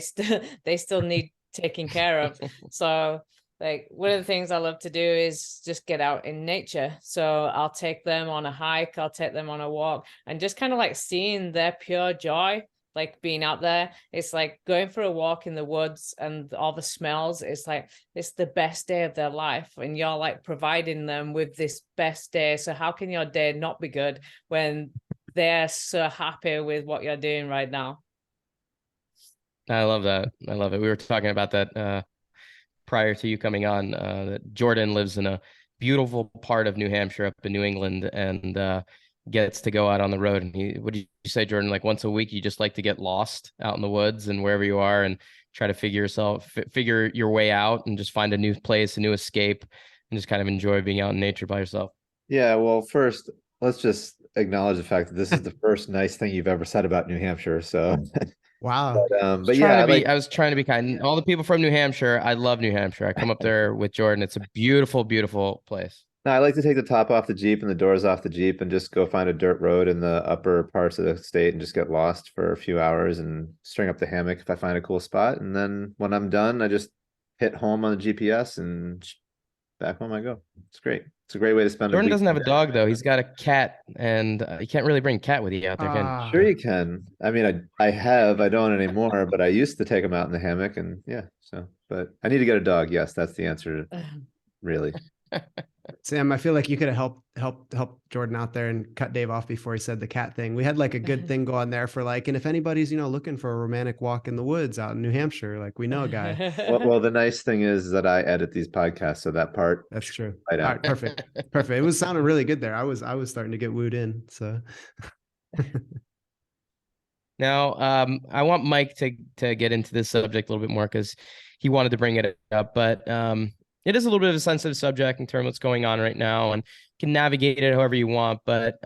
still need taking care of. So like one of the things I love to do is just get out in nature. So I'll take them on a hike, I'll take them on a walk, and just kind of like seeing their pure joy, like being out there. It's like going for a walk in the woods and all the smells. It's like it's the best day of their life, and you're like providing them with this best day. So how can your day not be good when they're so happy with what you're doing right now? I love that. I love it. We were talking about that prior to you coming on. That Jordan lives in a beautiful part of New Hampshire up in New England, and gets to go out on the road. And what did you say, Jordan? Like once a week, you just like to get lost out in the woods and wherever you are, and try to figure your way out, and just find a new place, a new escape, and just kind of enjoy being out in nature by yourself. Yeah, well, first, let's just acknowledge the fact that this is the first nice thing you've ever said about New Hampshire. So wow. But yeah, I was trying to be kind. All the people from New Hampshire, I love New Hampshire. I come up there with Jordan. It's a beautiful, beautiful place. No, I like to take the top off the Jeep and the doors off the Jeep and just go find a dirt road in the upper parts of the state and just get lost for a few hours and string up the hammock if I find a cool spot. And then when I'm done, I just hit home on the GPS and back home I go. It's great. It's a great way to spend Jordan a doesn't have a dog though. He's got a cat, and you can't really bring a cat with you out there, can you? Sure you can. I mean, I don't anymore, but I used to take him out in the hammock, and yeah. So, but I need to get a dog. Yes, that's the answer. Really. Sam, I feel like you could have helped Jordan out there and cut Dave off before he said the cat thing. We had like a good thing going there for like, and if anybody's, looking for a romantic walk in the woods out in New Hampshire, like we know a guy. Well, the nice thing is that I edit these podcasts, so that part. That's true. Right, all right, perfect. It was sounding really good there. I was starting to get wooed in. So now, I want Mike to get into this subject a little bit more because he wanted to bring it up, but it is a little bit of a sensitive subject in terms of what's going on right now, and you can navigate it however you want. But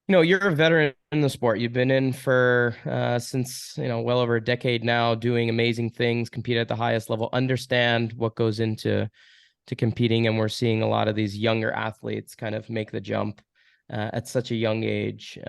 you're a veteran in the sport. You've been in for since well over a decade now, doing amazing things, compete at the highest level, understand what goes into competing, and we're seeing a lot of these younger athletes kind of make the jump at such a young age.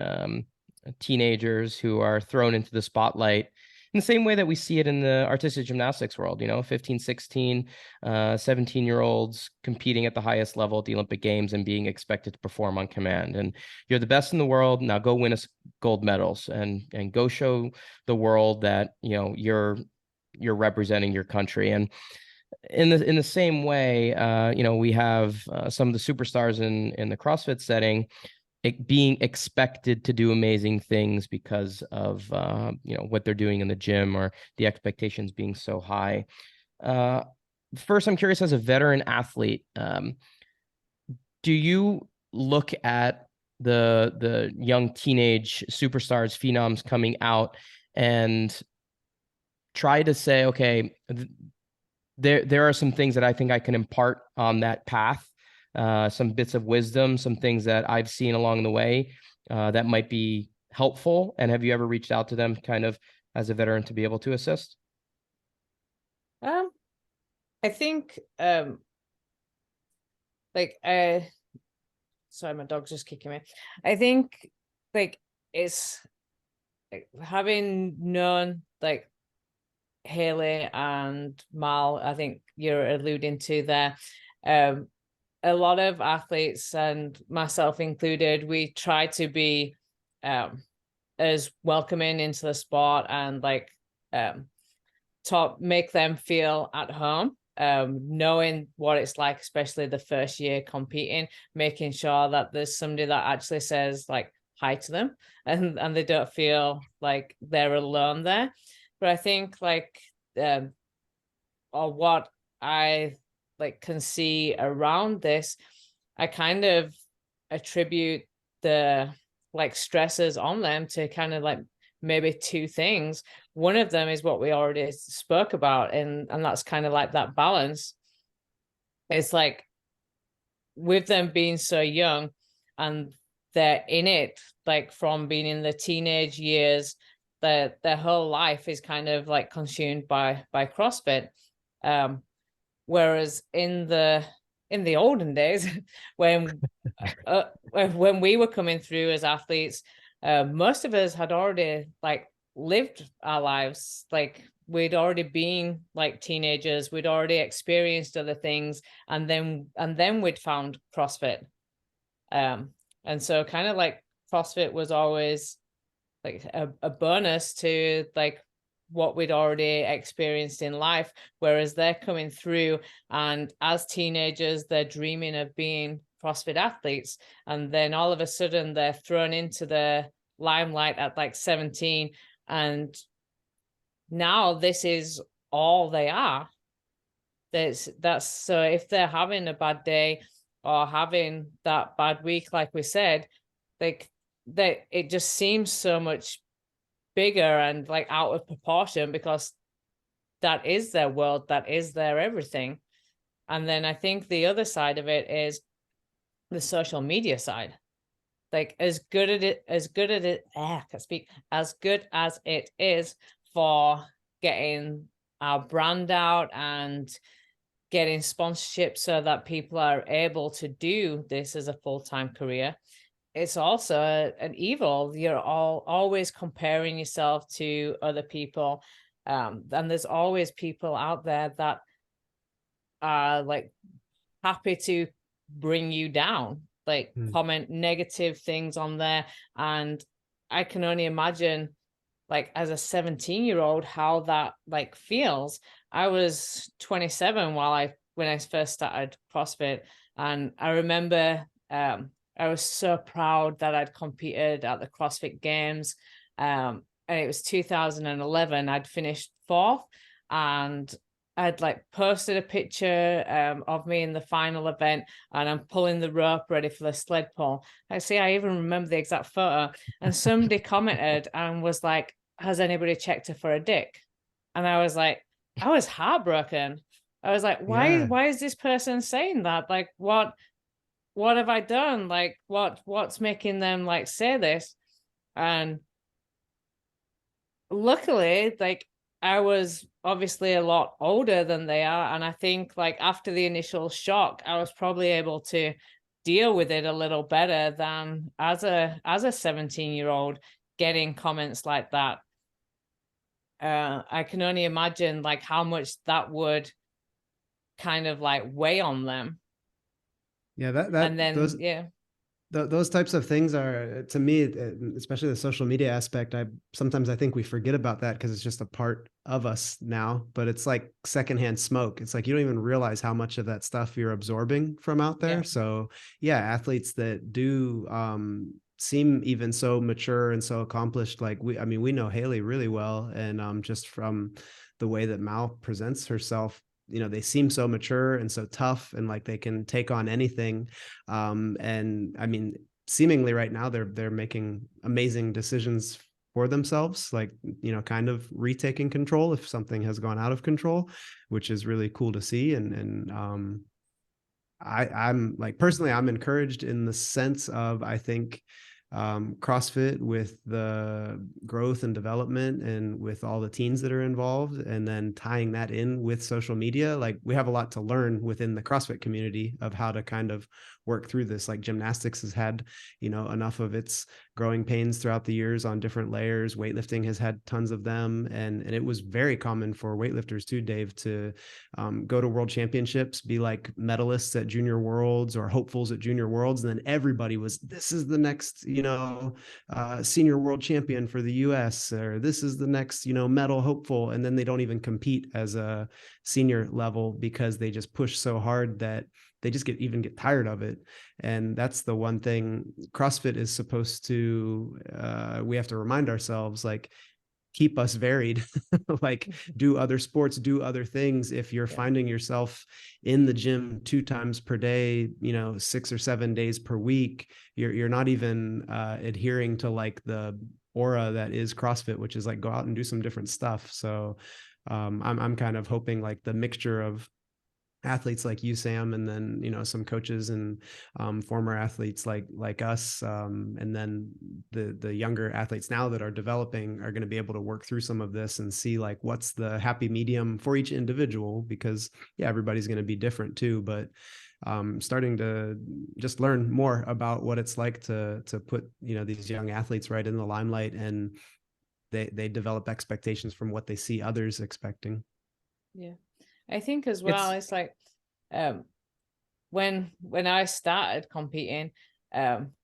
Teenagers who are thrown into the spotlight in the same way that we see it in the artistic gymnastics world, 15, 16, 17-year-olds competing at the highest level at the Olympic Games and being expected to perform on command. And you're the best in the world. Now go win us gold medals and go show the world that, you're representing your country. And in the same way, we have some of the superstars in the CrossFit setting being expected to do amazing things because of what they're doing in the gym, or the expectations being so high. First, I'm curious, as a veteran athlete, do you look at the young teenage superstars, phenoms coming out, and try to say, okay, there are some things that I think I can impart on that path? Some bits of wisdom, some things that I've seen along the way that might be helpful. And have you ever reached out to them kind of as a veteran to be able to assist? I think sorry, my dog's just kicking me. I think it's having known Haley and Mal, I think you're alluding to there. A lot of athletes, and myself included, we try to be as welcoming into the sport and make them feel at home, knowing what it's like, especially the first year competing, making sure that there's somebody that actually says like hi to them, and they don't feel like they're alone there. But I think like or what I like can see around this, I kind of attribute the like stresses on them to kind of like maybe two things. One of them is what we already spoke about, and that's kind of like that balance. It's like with them being so young and they're in it like from being in the teenage years, their whole life is kind of like consumed by CrossFit. Whereas in the olden days, when we were coming through as athletes, most of us had already like lived our lives. Like we'd already been like teenagers, we'd already experienced other things, and then we'd found CrossFit. And so kind of like CrossFit was always like a bonus to like what we'd already experienced in life, whereas they're coming through and as teenagers they're dreaming of being CrossFit athletes, and then all of a sudden they're thrown into the limelight at like 17, and now this is all they are. That's so if they're having a bad day or having that bad week, like we said, like that it just seems so much bigger and like out of proportion, because that is their world, that is their everything. And then I think the other side of it is the social media side. Like as good as it is for getting our brand out and getting sponsorship so that people are able to do this as a full-time career, it's also an evil. You're always comparing yourself to other people. And there's always people out there that are like happy to bring you down, like comment negative things on there. And I can only imagine like as a 17-year-old how that like feels. I was 27 when I first started CrossFit, and I remember I was so proud that I'd competed at the CrossFit Games. And it was 2011. I'd finished 4th, and I'd like posted a picture of me in the final event, and I'm pulling the rope ready for the sled pull. I even remember the exact photo. And somebody commented and was like, "Has anybody checked her for a dick?" And I was like, I was heartbroken. I was like, why is this person saying that? Like, what have I done? Like, what's making them like say this? And luckily, like I was obviously a lot older than they are, and I think like after the initial shock, I was probably able to deal with it a little better than as a 17-year-old getting comments like that. I can only imagine like how much that would kind of like weigh on them. Yeah, and then those types of things are, to me, especially the social media aspect, sometimes I think we forget about that because it's just a part of us now, but it's like secondhand smoke. It's like you don't even realize how much of that stuff you're absorbing from out there. So yeah, athletes that do seem even so mature and so accomplished, like we know Haley really well, and just from the way that Mal presents herself, they seem so mature and so tough, and like they can take on anything. And I mean, seemingly right now they're making amazing decisions for themselves, like, kind of retaking control if something has gone out of control, which is really cool to see. And I'm like, personally, I'm encouraged in the sense of, I think, CrossFit, with the growth and development and with all the teens that are involved, and then tying that in with social media, like we have a lot to learn within the CrossFit community of how to kind of work through this. Like gymnastics has had, enough of its growing pains throughout the years on different layers. Weightlifting has had tons of them. And it was very common for weightlifters too, Dave, to go to world championships, be like medalists at junior worlds or hopefuls at junior worlds. And then everybody was, this is the next, senior world champion for the US, or this is the next, medal hopeful. And then they don't even compete as a senior level because they just push so hard that they just get tired of it. And that's the one thing CrossFit is supposed to, we have to remind ourselves, like, keep us varied, like do other sports, do other things. If you're finding yourself in the gym 2 times per day, 6 or 7 days per week, you're not even adhering to like the aura that is CrossFit, which is like go out and do some different stuff. So I'm kind of hoping like the mixture of athletes like you, Sam, and then some coaches and former athletes like us, and then the younger athletes now that are developing are going to be able to work through some of this and see like what's the happy medium for each individual, because everybody's going to be different too. But starting to just learn more about what it's like to put these young athletes right in the limelight, and they develop expectations from what they see others expecting. Yeah. I think as well, it's like when I started competing,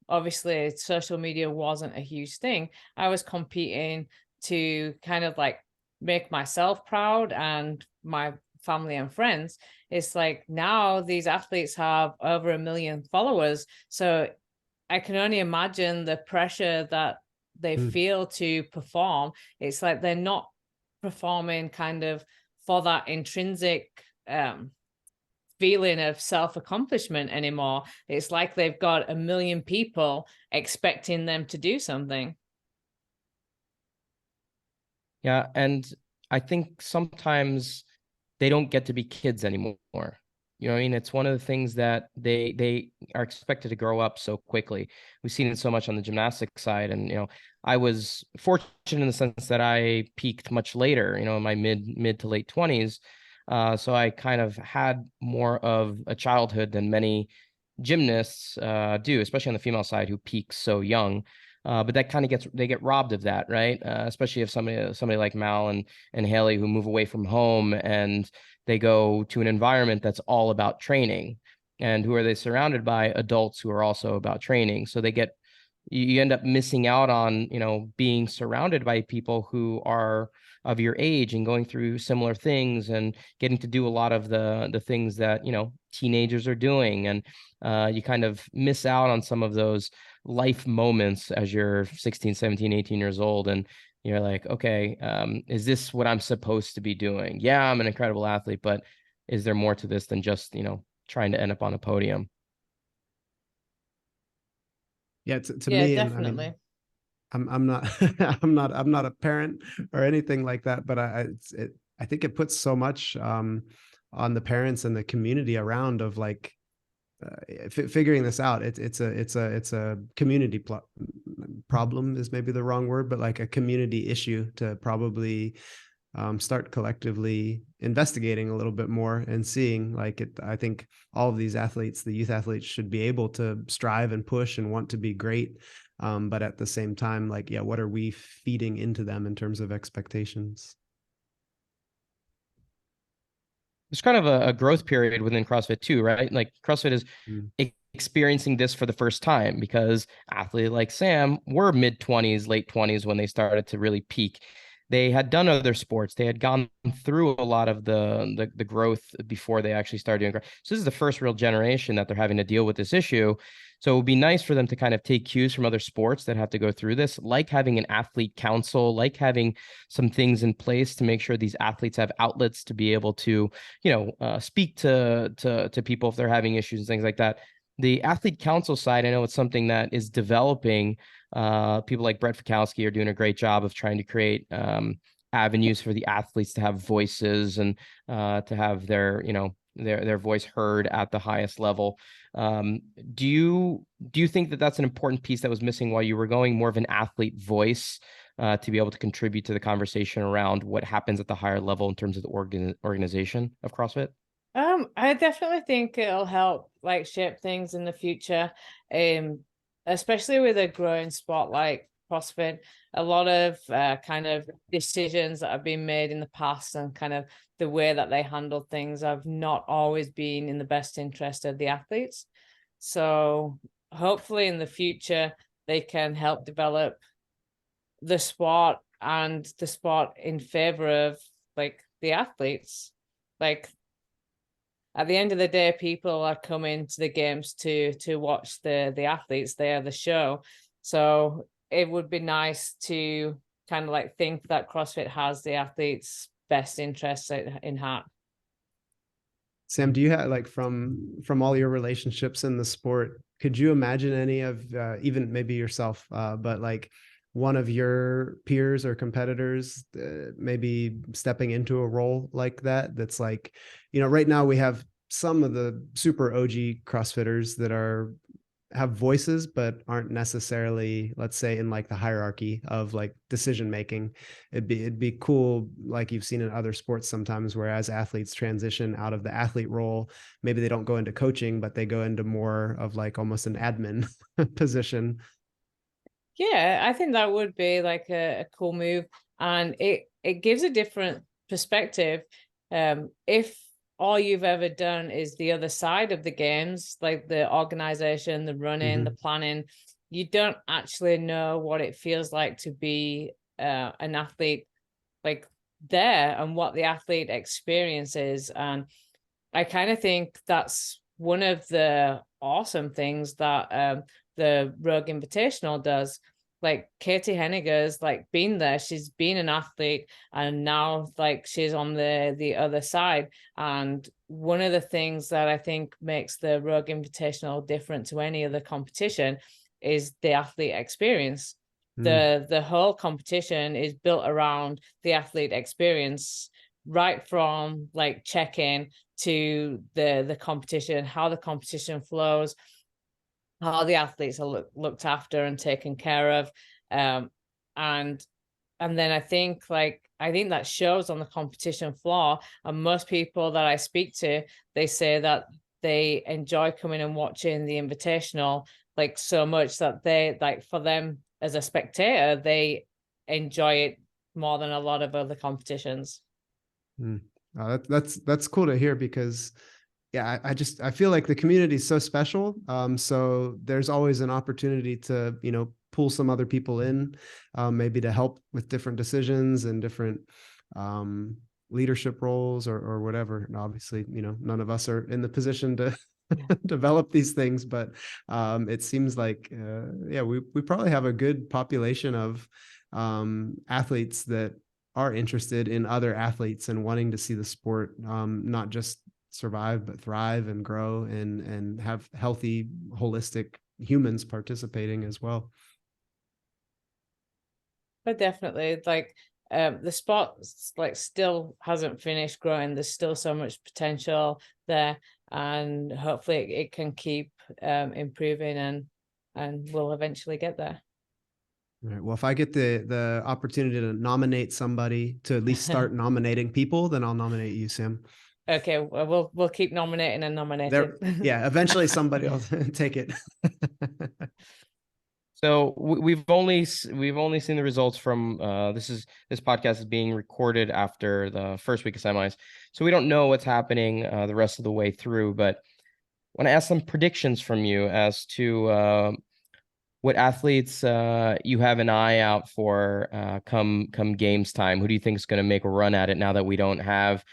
obviously social media wasn't a huge thing. I was competing to kind of like make myself proud and my family and friends. It's like now these athletes have over 1 million followers. So I can only imagine the pressure that they feel to perform. It's like they're not performing kind of for that intrinsic feeling of self-accomplishment anymore. It's like they've got 1 million people expecting them to do something. Yeah, and I think sometimes they don't get to be kids anymore. You know what I mean? It's one of the things that they are expected to grow up so quickly. We've seen it so much on the gymnastics side. And, I was fortunate in the sense that I peaked much later, in my mid to late 20s. So I kind of had more of a childhood than many gymnasts do, especially on the female side, who peak so young. But that kind of they get robbed of that, right? Especially if somebody like Mal and Haley, who move away from home and they go to an environment that's all about training. And who are they surrounded by? Adults who are also about training. So you end up missing out on, being surrounded by people who are of your age and going through similar things and getting to do a lot of the things that, teenagers are doing. And you kind of miss out on some of those life moments as you're 16, 17, 18 years old. And you're like, okay, is this what I'm supposed to be doing? Yeah, I'm an incredible athlete, but is there more to this than just, trying to end up on a podium? Yeah, to me, definitely. And I'm not I'm not a parent or anything like that, but I think it puts so much on the parents and the community around of like figuring this out. It's a community problem is maybe the wrong word, but like a community issue to probably start collectively investigating a little bit more and seeing like it. I think all of these athletes, the youth athletes, should be able to strive and push and want to be great. But at the same time, like, what are we feeding into them in terms of expectations? It's kind of a growth period within CrossFit too, right? Like CrossFit is experiencing this for the first time because athletes like Sam were mid-20s, late 20s when they started to really peak. They had done other sports. They had gone through a lot of the growth before they actually started doing. So this is the first real generation that they're having to deal with this issue. So it would be nice for them to kind of take cues from other sports that have to go through this, like having an athlete council, like having some things in place to make sure these athletes have outlets to be able to, speak to people if they're having issues and things like that. The athlete council side, I know it's something that is developing. People like Brett Fikowski are doing a great job of trying to create avenues for the athletes to have voices and to have their voice heard at the highest level. Do you think that that's an important piece that was missing while you were going, more of an athlete voice to be able to contribute to the conversation around what happens at the higher level in terms of the organization of CrossFit? I definitely think it'll help like shape things in the future. Especially with a growing sport like CrossFit, a lot of kind of decisions that have been made in the past and kind of the way that they handle things have not always been in the best interest of the athletes. So hopefully in the future they can help develop the sport and the sport in favor of like the athletes. Like at the end of the day, people are coming to the games to watch the athletes. They are the show. So it would be nice to kind of like think that CrossFit has the athletes' best interests in heart. Sam, do you have like from all your relationships in the sport, could you imagine any of even maybe yourself, but like one of your peers or competitors maybe stepping into a role like that? That's like, right now we have some of the super OG CrossFitters that have voices but aren't necessarily, let's say, in like the hierarchy of like decision making. It'd be cool, like you've seen in other sports sometimes, where as athletes transition out of the athlete role, maybe they don't go into coaching, but they go into more of like almost an admin position. Yeah, I think that would be like a cool move, and it gives a different perspective. If all you've ever done is the other side of the games, like the organization, the running, the planning, you don't actually know what it feels like to be an athlete like there and what the athlete experience is. And I kind of think that's one of the awesome things that the Rogue Invitational does. Like Katie Henniger's like been there, she's been an athlete, and now like she's on the other side. And one of the things that I think makes the Rogue Invitational different to any other competition is the athlete experience. The whole competition is built around the athlete experience, right from like check-in to the competition, how the competition flows, how the athletes are looked after and taken care of, and then I think that shows on the competition floor. And most people that I speak to, they say that they enjoy coming and watching the Invitational like so much that they like, for them as a spectator, they enjoy it more than a lot of other competitions. That's cool to hear, because yeah, I feel like the community is so special. So there's always an opportunity to, pull some other people in, maybe to help with different decisions and different leadership roles or whatever. And obviously, none of us are in the position to develop these things, but it seems like, we probably have a good population of athletes that are interested in other athletes and wanting to see the sport not just survive but thrive and grow and have healthy, holistic humans participating as well. But definitely, like the sport like still hasn't finished growing. There's still so much potential there, and hopefully it can keep improving, and we'll eventually get there. All right. Well, if I get the opportunity to nominate somebody to at least start nominating people, then I'll nominate you, Sam. Okay, well, we'll keep nominating and nominating. Yeah, eventually somebody will take it. So we've only seen the results from this podcast is being recorded after the first week of semis, so we don't know what's happening the rest of the way through. But I want to ask some predictions from you as to what athletes you have an eye out for come games time. Who do you think is going to make a run at it now that we don't have,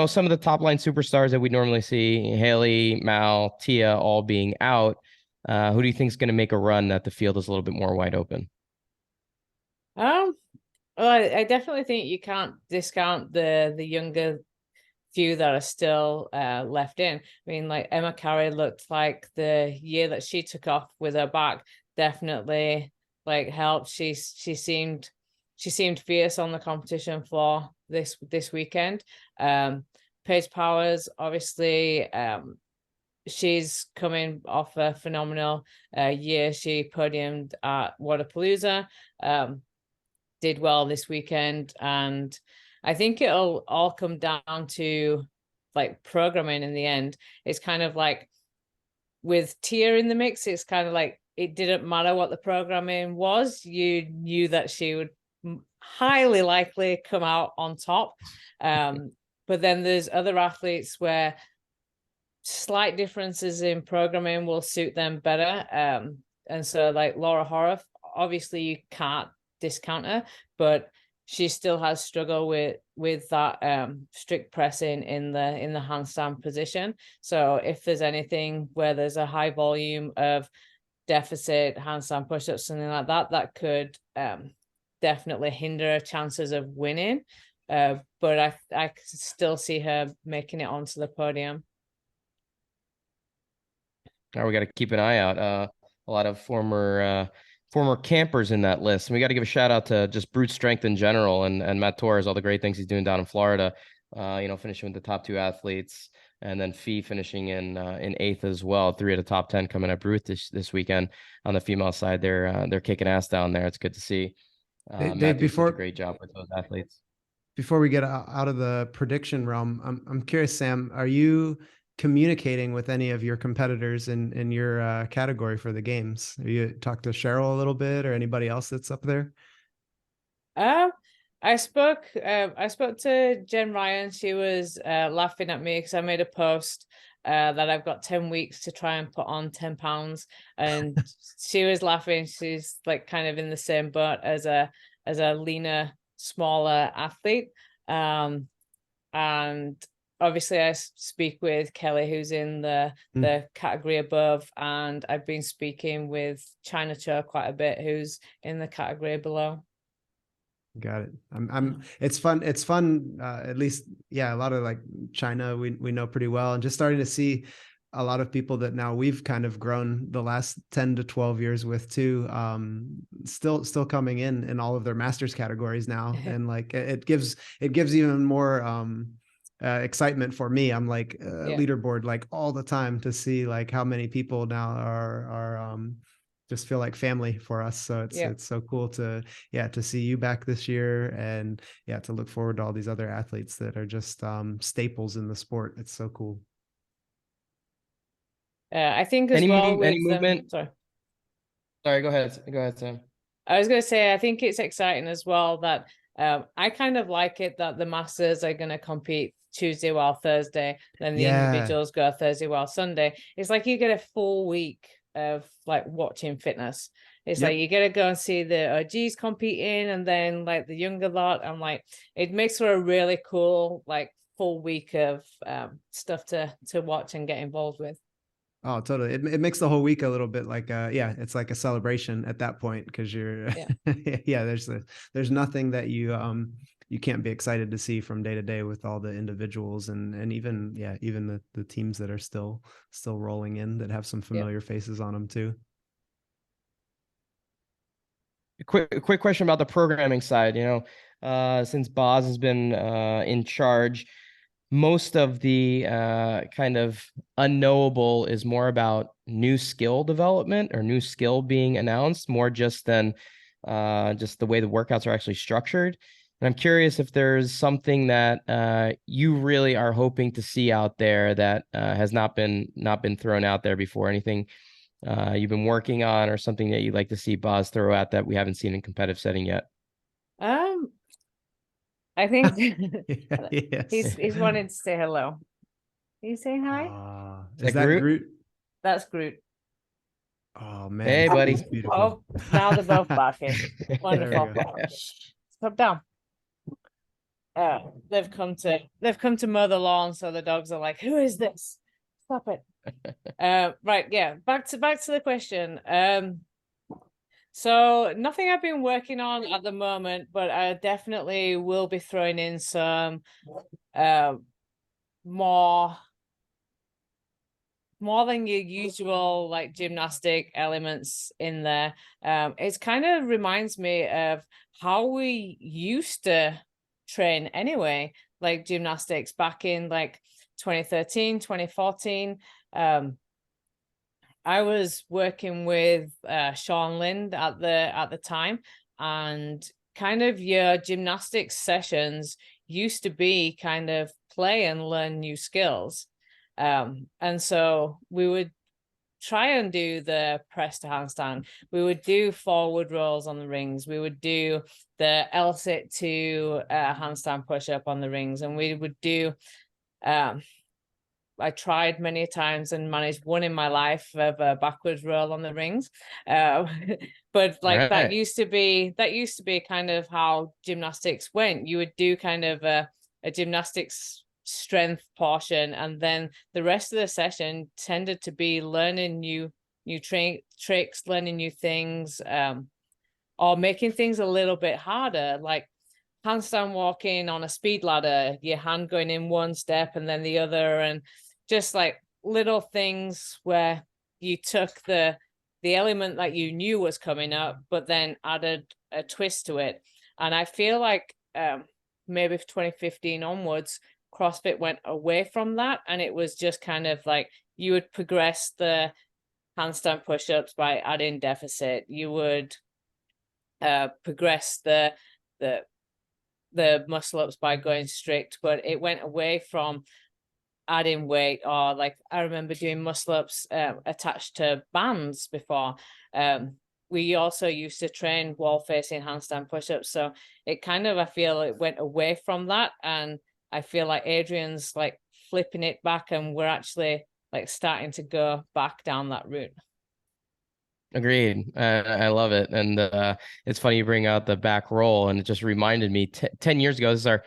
some of the top line superstars that we normally see, Haley, Mal, Tia, all being out? Who do you think is going to make a run that the field is a little bit more wide open? Well, I definitely think you can't discount the younger few that are still left in. I mean, like Emma Carey looked like the year that she took off with her back definitely like helped. She seemed fierce on the competition floor this weekend. Paige Powers, obviously, she's coming off a phenomenal year. She podiumed at Wodapalooza, did well this weekend, and I think it'll all come down to like programming in the end. It's kind of like with Tia in the mix, it's kind of like it didn't matter what the programming was. You knew that she would highly likely come out on top. But then there's other athletes where slight differences in programming will suit them better. And so like Laura Horvath, obviously you can't discount her, but she still has struggled with that strict pressing in the handstand position. So if there's anything where there's a high volume of deficit handstand push-ups, something like that, that could definitely hinder her chances of winning. But I still see her making it onto the podium. Now we got to keep an eye out. A lot of former campers in that list. And we got to give a shout out to just brute strength in general, and Matt Torres, all the great things he's doing down in Florida. Finishing with the top 2 athletes, and then Fee finishing in 8th as well. 3 of the top 10 coming at Brute this weekend on the female side. They're kicking ass down there. It's good to see. Matt does such a great job with those athletes. Before we get out of the prediction realm, I'm curious, Sam, are you communicating with any of your competitors in your category for the games? Have you talked to Cheryl a little bit, or anybody else that's up there? I spoke to Jen Ryan. She was laughing at me because I made a post that I've got 10 weeks to try and put on 10 pounds, and she was laughing. She's like kind of in the same boat as a leaner, smaller athlete. And obviously I speak with Kelly, who's in the category above, and I've been speaking with China Cho quite a bit, who's in the category below. Got it. It's fun. It's fun. At least, yeah, a lot of like China, we know pretty well, and just starting to see a lot of people that now we've kind of grown the last 10 to 12 years with too, still coming in all of their masters categories now. And like, it gives even more, excitement for me. I'm like leaderboard like all the time to see like how many people now are just feel like family for us. So it's so cool to see you back this year, and to look forward to all these other athletes that are just staples in the sport. It's so cool. I think as any well with movement. Sorry, go ahead, Sam. I was going to say, I think it's exciting as well that I kind of like it that the masters are going to compete Tuesday while Thursday, then the individuals go Thursday while Sunday. It's like you get a full week of like watching fitness. It's like you get to go and see the OGs competing, and then like the younger lot. I'm like, it makes for a really cool like full week of stuff to watch and get involved with. Oh, totally. It makes the whole week a little bit like it's like a celebration at that point, because you're there's nothing that you can't be excited to see from day to day with all the individuals and even the teams that are still rolling in that have some familiar faces on them too. A quick question about the programming side. Since Boz has been in charge, most of the kind of unknowable is more about new skill development or new skill being announced, more just than just the way the workouts are actually structured. And I'm curious if there's something that you really are hoping to see out there that has not been thrown out there before. Anything you've been working on, or something that you'd like to see Boz throw out that we haven't seen in competitive setting yet? I think yes. he's wanted to say hello. Can you say hi? Is that Groot? That's Groot. Oh man! Hey, buddy. Beautiful. Oh, now they're both barking. Wonderful. Stop down. They've come to mow the lawn, so the dogs are like, "Who is this? Stop it!" Right, yeah. Back to the question. So nothing I've been working on at the moment, but I definitely will be throwing in some more than your usual like gymnastic elements in there. It kind of reminds me of how we used to train anyway, like gymnastics back in like 2013, 2014. I was working with Sean Lind at the time, and kind of your gymnastics sessions used to be kind of play and learn new skills. And so we would try and do the press to handstand. We would do forward rolls on the rings. We would do the L-sit to handstand push-up on the rings. And we would do, I tried many times and managed one in my life of a backwards roll on the rings. But like that used to be kind of how gymnastics went. You would do kind of a gymnastics strength portion, and then the rest of the session tended to be learning new tricks, learning new things, or making things a little bit harder, like handstand walking on a speed ladder, your hand going in one step and then the other, and just like little things where you took the element that you knew was coming up, but then added a twist to it. And I feel like maybe 2015 onwards, CrossFit went away from that, and it was just kind of like you would progress the handstand push-ups by adding deficit. You would progress the muscle ups by going strict, but it went away from adding weight. Or like I remember doing muscle ups attached to bands before. We also used to train wall facing handstand push-ups, so it kind of, I feel it went away from that, and I feel like Adrian's like flipping it back, and we're actually like starting to go back down that route. Agreed. I love it. And it's funny you bring out the back roll, and it just reminded me 10 years ago, this is our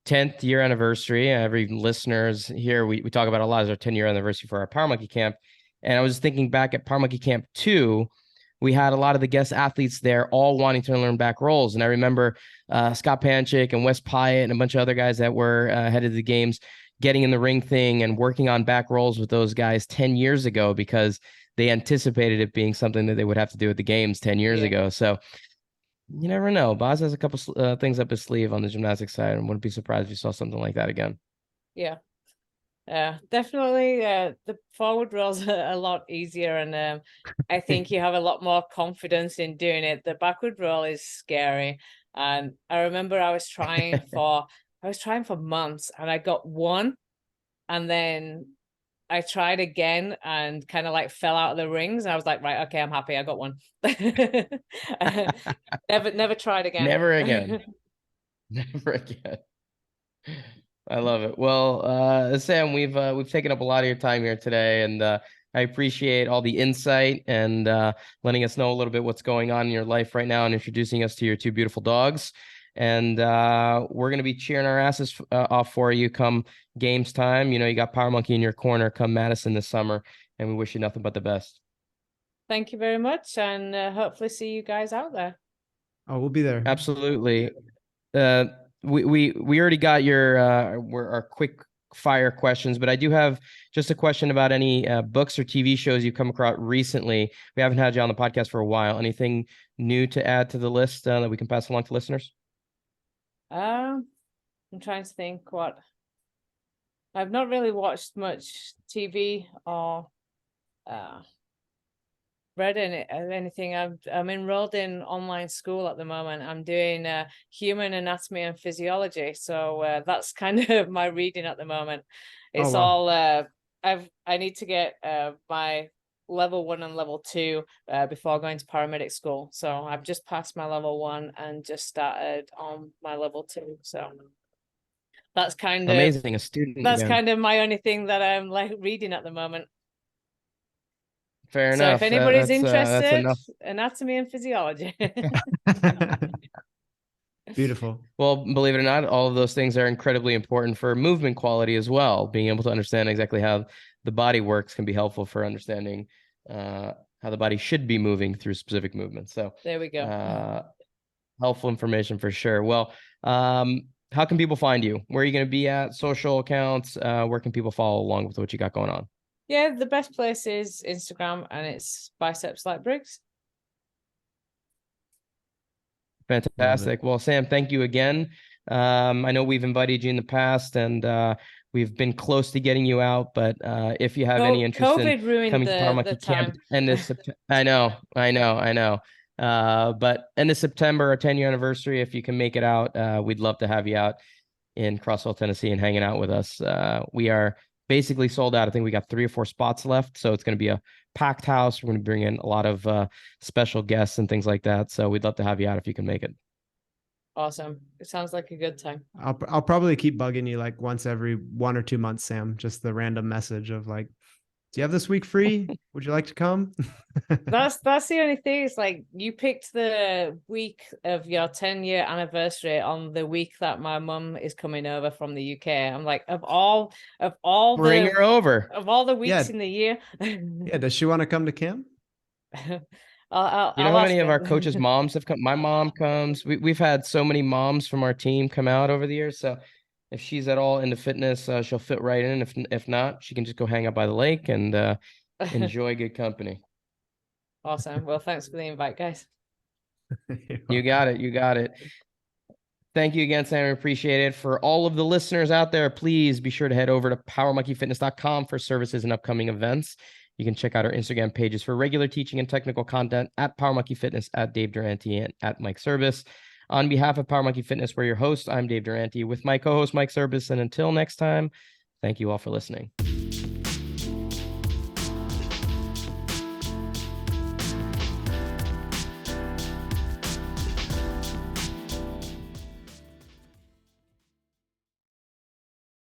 10th year anniversary. Every listeners here, we talk about a lot, is our 10-year anniversary for our Power Monkey Camp. And I was thinking back at Power Monkey Camp 2, we had a lot of the guest athletes there all wanting to learn back rolls. And I remember Scott Panchik and Wes Pyatt and a bunch of other guys that were headed to the games getting in the ring thing and working on back rolls with those guys 10 years ago, because they anticipated it being something that they would have to do at the games 10 years ago. So you never know. Boz has a couple things up his sleeve on the gymnastics side, and wouldn't be surprised if you saw something like that again. Yeah. Definitely the forward rolls are a lot easier, and I think you have a lot more confidence in doing it. The backward roll is scary, and I remember I was trying for months, and I got one, and then I tried again and kind of like fell out of the rings. And I was like, right, okay, I'm happy, I got one. Never tried again. Never again. Never again. I love it. Well, Sam, we've taken up a lot of your time here today, and I appreciate all the insight and letting us know a little bit what's going on in your life right now, and introducing us to your two beautiful dogs. And we're going to be cheering our asses off for you come games time. You know, you got Power Monkey in your corner come Madison this summer, and we wish you nothing but the best. Thank you very much, and hopefully see you guys out there. Oh, we'll be there. Absolutely. We already got your our quick fire questions, but I do have just a question about any books or TV shows you've come across recently. We haven't had you on the podcast for a while. Anything new to add to the list that we can pass along to listeners? I'm trying to think what. I've not really watched much TV or read anything. I'm enrolled in online school at the moment. I'm doing human anatomy and physiology, so that's kind of my reading at the moment. It's all I need to get my level 1 and level 2 before going to paramedic school. So I've just passed my level 1 and just started on my level 2. So that's kind of amazing. A student. That's again. kind of my only thing that I'm like reading at the moment. Fair so enough. If anybody's interested, enough. anatomy and physiology. Beautiful. Well, believe it or not, all of those things are incredibly important for movement quality as well. Being able to understand exactly how the body works can be helpful for understanding how the body should be moving through specific movements. So there we go. Helpful information for sure. Well, how can people find you? Where are you going to be at? Social accounts? Where can people follow along with what you got going on? Yeah, the best place is Instagram, and it's biceps like Briggs. Fantastic. Well, Sam, thank you again. I know we've invited you in the past, and we've been close to getting you out, but if you have any interest COVID in ruined coming to Power Monkey Camp end of September, I know. But end of September, our 10-year anniversary, if you can make it out, we'd love to have you out. in Crossville, Tennessee, and hanging out with us. We are basically sold out. I think we got 3 or 4 spots left, so it's going to be a packed house. We're going to bring in a lot of special guests and things like that. So we'd love to have you out if you can make it. Awesome. It sounds like a good time. I'll probably keep bugging you like once every 1 or 2 months, Sam. Just the random message of like, do you have this week free? Would you like to come? That's the only thing. It's like you picked the week of your 10-year anniversary on the week that my mum is coming over from the UK. I'm like, of all Bring her over. of all the weeks Yeah. in the year. Yeah. Does she want to come to camp? I'll You know how many ask of her. our coaches' moms have come? My mom comes. We've had so many moms from our team come out over the years. So if she's at all into fitness, she'll fit right in. If not, she can just go hang out by the lake and enjoy good company. Awesome. Well, thanks for the invite, guys. You got it. You got it. Thank you again, Sam. I appreciate it. For all of the listeners out there, please be sure to head over to powermonkeyfitness.com for services and upcoming events. You can check out our Instagram pages for regular teaching and technical content at Power Monkey Fitness, at Dave Durante, and at Mike Service. On behalf of Power Monkey Fitness, we're your host. I'm Dave Durante with my co-host, Mike Service. And until next time, thank you all for listening.